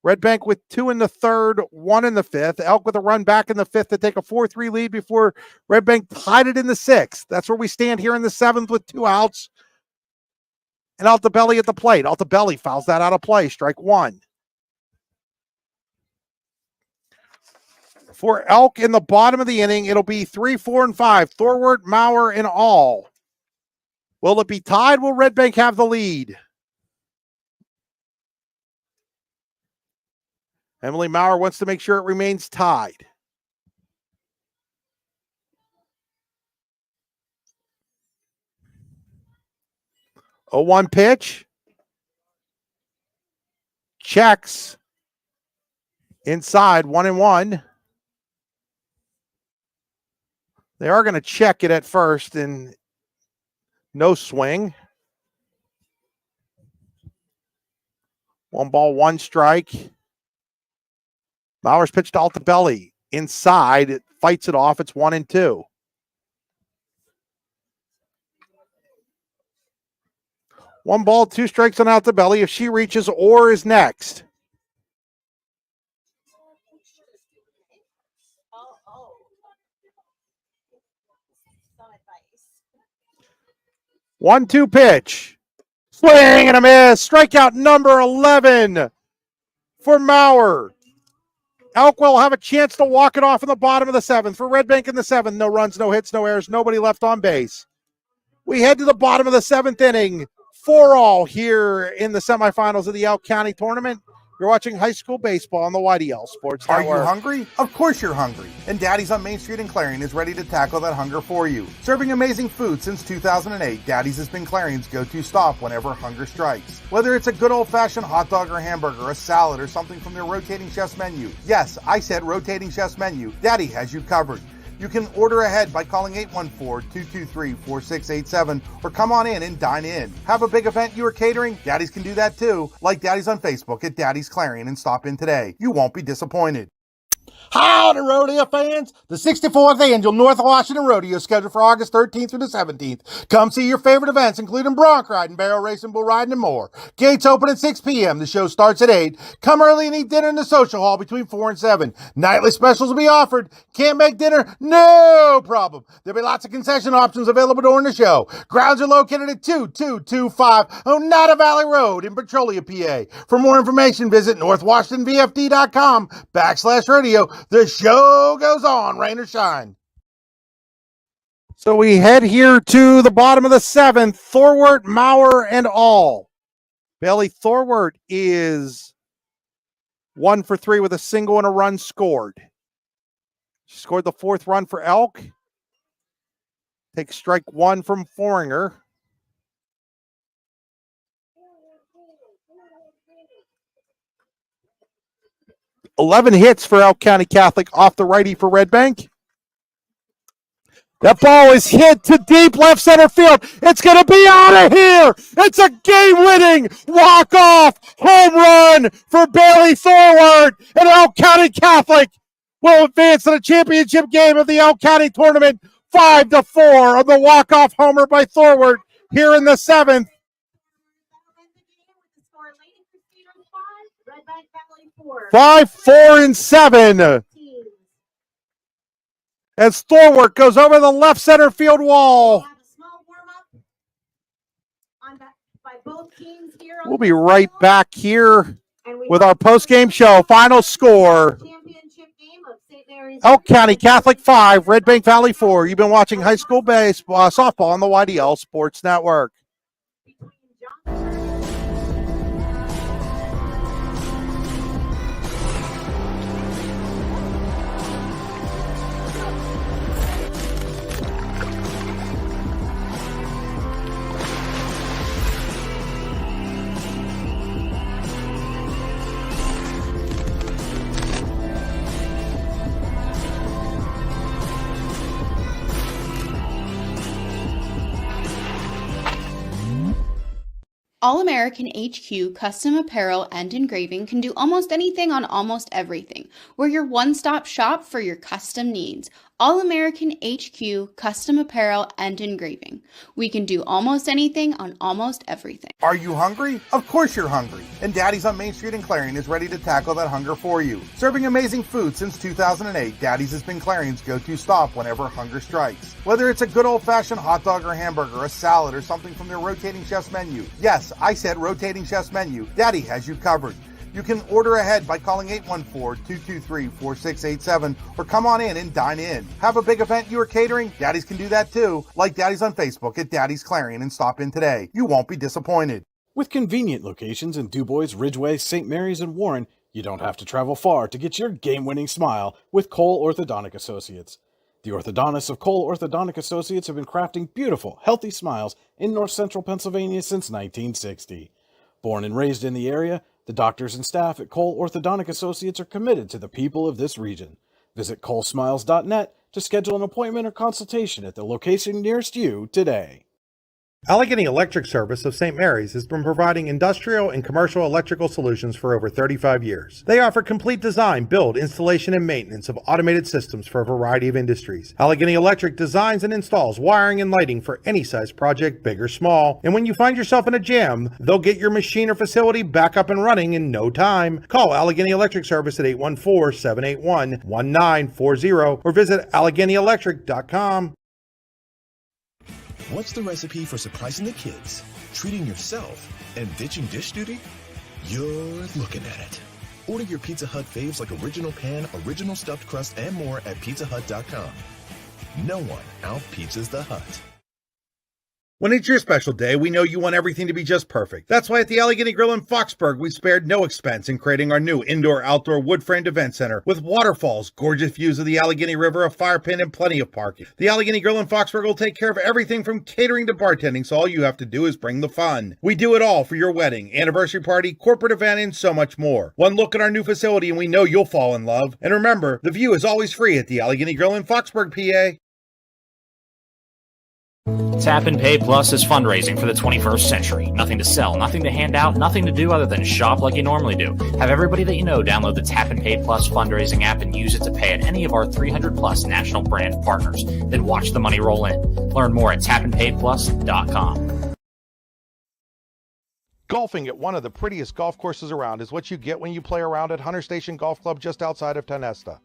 Redbank with 2 in the 3rd, 1 in the 5th. Elk with a run back in the 5th to take a 4-3 lead before Redbank tied it in the 6th. That's where we stand here in the 7th with 2 outs. And Altabelli at the plate. Altabelli fouls that out of play. Strike 1. For Elk in the bottom of the inning, it'll be 3, 4, and 5. Thorwart, Maurer, and all. Will it be tied? Will Redbank have the lead? Emily Maurer wants to make sure it remains tied. Oh, 1 pitch. Checks. Inside, 1-1. They are going to check it at first, and no swing. 1 ball, 1 strike. Bowers pitched to Altabelli. Inside, it fights it off. It's 1-2. One ball, two strikes on Altabelli. If she reaches, Orr is next. One-two pitch. Swing and a miss. Strikeout number 11 for Maurer. Elk will have a chance to walk it off in the bottom of the seventh. For Redbank in the seventh, no runs, no hits, no errors, nobody left on base. We head to the bottom of the seventh inning. 4-all here in the semifinals of the Elk County tournament. You're watching high school baseball on the YDL Sports Are Network. you hungry? Of course you're hungry. And Daddy's on Main Street in Clarion is ready to tackle that hunger for you. Serving amazing food since 2008, Daddy's has been Clarion's go-to stop whenever hunger strikes. Whether it's a good old-fashioned hot dog or hamburger, a salad, or something from their rotating chef's menu. Yes, I said rotating chef's menu. Daddy has you covered. You can order ahead by calling 814-223-4687 or come on in and dine in. Have a big event you are catering? Daddy's can do that too. Like Daddy's on Facebook at Daddy's Clarion and stop in today. You won't be disappointed. Howdy, rodeo fans! The 64th Annual North Washington Rodeo is scheduled for August 13th through the 17th. Come see your favorite events, including bronc riding, barrel racing, bull riding, and more. Gates open at 6 p.m. The show starts at 8. Come early and eat dinner in the social hall between 4 and 7. Nightly specials will be offered. Can't make dinner? No problem. There'll be lots of concession options available during the show. Grounds are located at 2225 Oneida Valley Road in Petrolia, PA. For more information, visit northwashingtonvfd.com/rodeo. The show goes on, rain or shine. So we head here to the bottom of the seventh. Thorwart, Maurer, and all. Bailey Thorwart is 1 for 3 with a single and a run scored. She scored the 4th run for Elk. Takes strike 1 from Foringer. $11 hits for Elk County Catholic off the righty for Redbank. That ball is hit to deep left center field. It's going to be out of here. It's a game-winning walk-off home run for Bailey Thorwart. And Elk County Catholic will advance to the championship game of the Elk County tournament 5-4 on the walk-off homer by Thorwart here in the 7th. 5, 4, and 7. As Thorwart goes over the left center field wall. We'll be right back here with our post-game show. Final score: Elk County Catholic 5, Redbank Valley 4. You've been watching high school baseball, softball on the YDL Sports Network. All-American HQ Custom Apparel and Engraving can do almost anything on almost everything. We're your one-stop shop for your custom needs. All-American HQ Custom Apparel and Engraving. We can do almost anything on almost everything. Are you hungry? Of course you're hungry. And Daddy's on Main Street in Clarion is ready to tackle that hunger for you. Serving amazing food since 2008, Daddy's has been Clarion's go-to stop whenever hunger strikes. Whether it's a good old-fashioned hot dog or hamburger, a salad, or something from their rotating chef's menu. Yes, I said rotating chef's menu. Daddy has you covered. You can order ahead by calling 814-223-4687 or come on in and dine in. Have a big event you are catering? Daddy's can do that too. Like Daddy's on Facebook at Daddy's Clarion and stop in today. You won't be disappointed. With convenient locations in DuBois, Ridgeway, St. Mary's, and Warren, you don't have to travel far to get your game-winning smile with Cole Orthodontic Associates. The orthodontists of Cole Orthodontic Associates have been crafting beautiful, healthy smiles in north central Pennsylvania since 1960. Born and raised in the area, the doctors and staff at Cole Orthodontic Associates are committed to the people of this region. Visit colesmiles.net to schedule an appointment or consultation at the location nearest you today. Allegheny Electric Service of St. Mary's has been providing industrial and commercial electrical solutions for over 35 years. They offer complete design, build, installation, and maintenance of automated systems for a variety of industries. Allegheny Electric designs and installs wiring and lighting for any size project, big or small. And when you find yourself in a jam, they'll get your machine or facility back up and running in no time. Call Allegheny Electric Service at 814-781-1940 or visit AlleghenyElectric.com. What's the recipe for surprising the kids, treating yourself, and ditching dish duty? You're looking at it. Order your Pizza Hut faves like original pan, original stuffed crust, and more at pizzahut.com. No one out-pizzas the Hut. When it's your special day, we know you want everything to be just perfect. That's why at the Allegheny Grill in Foxburg, we spared no expense in creating our new indoor-outdoor wood-framed event center with waterfalls, gorgeous views of the Allegheny River, a fire pit, and plenty of parking. The Allegheny Grill in Foxburg will take care of everything from catering to bartending, so all you have to do is bring the fun. We do it all for your wedding, anniversary party, corporate event, and so much more. One look at our new facility and we know you'll fall in love. And remember, the view is always free at the Allegheny Grill in Foxburg, PA. Tap and Pay Plus is fundraising for the 21st century. Nothing to sell, nothing to hand out, nothing to do other than shop like you normally do. Have everybody that you know download the Tap and Pay Plus fundraising app and use it to pay at any of our 300 plus national brand partners. Then watch the money roll in. Learn more at tapandpayplus.com. Golfing at one of the prettiest golf courses around is what you get when you play around at Hunter Station Golf Club just outside of Tonesta.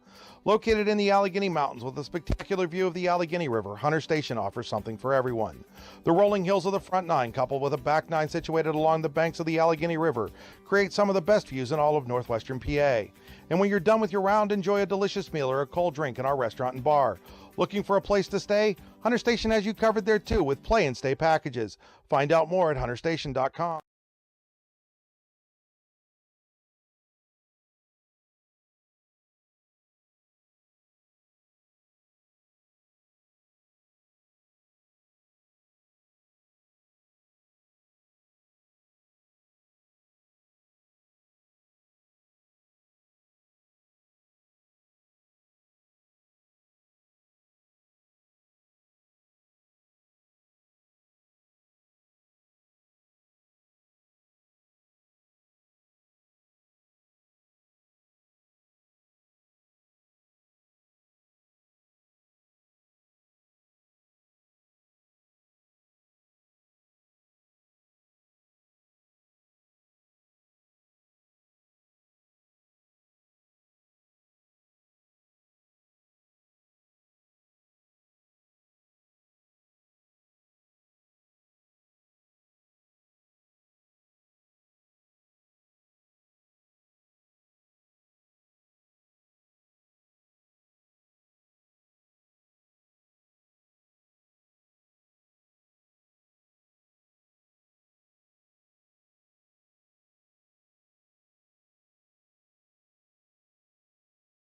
Located in the Allegheny Mountains with a spectacular view of the Allegheny River, Hunter Station offers something for everyone. The rolling hills of the front nine, coupled with a back nine situated along the banks of the Allegheny River, create some of the best views in all of northwestern PA. And when you're done with your round, enjoy a delicious meal or a cold drink in our restaurant and bar. Looking for a place to stay? Hunter Station has you covered there too with play and stay packages. Find out more at hunterstation.com.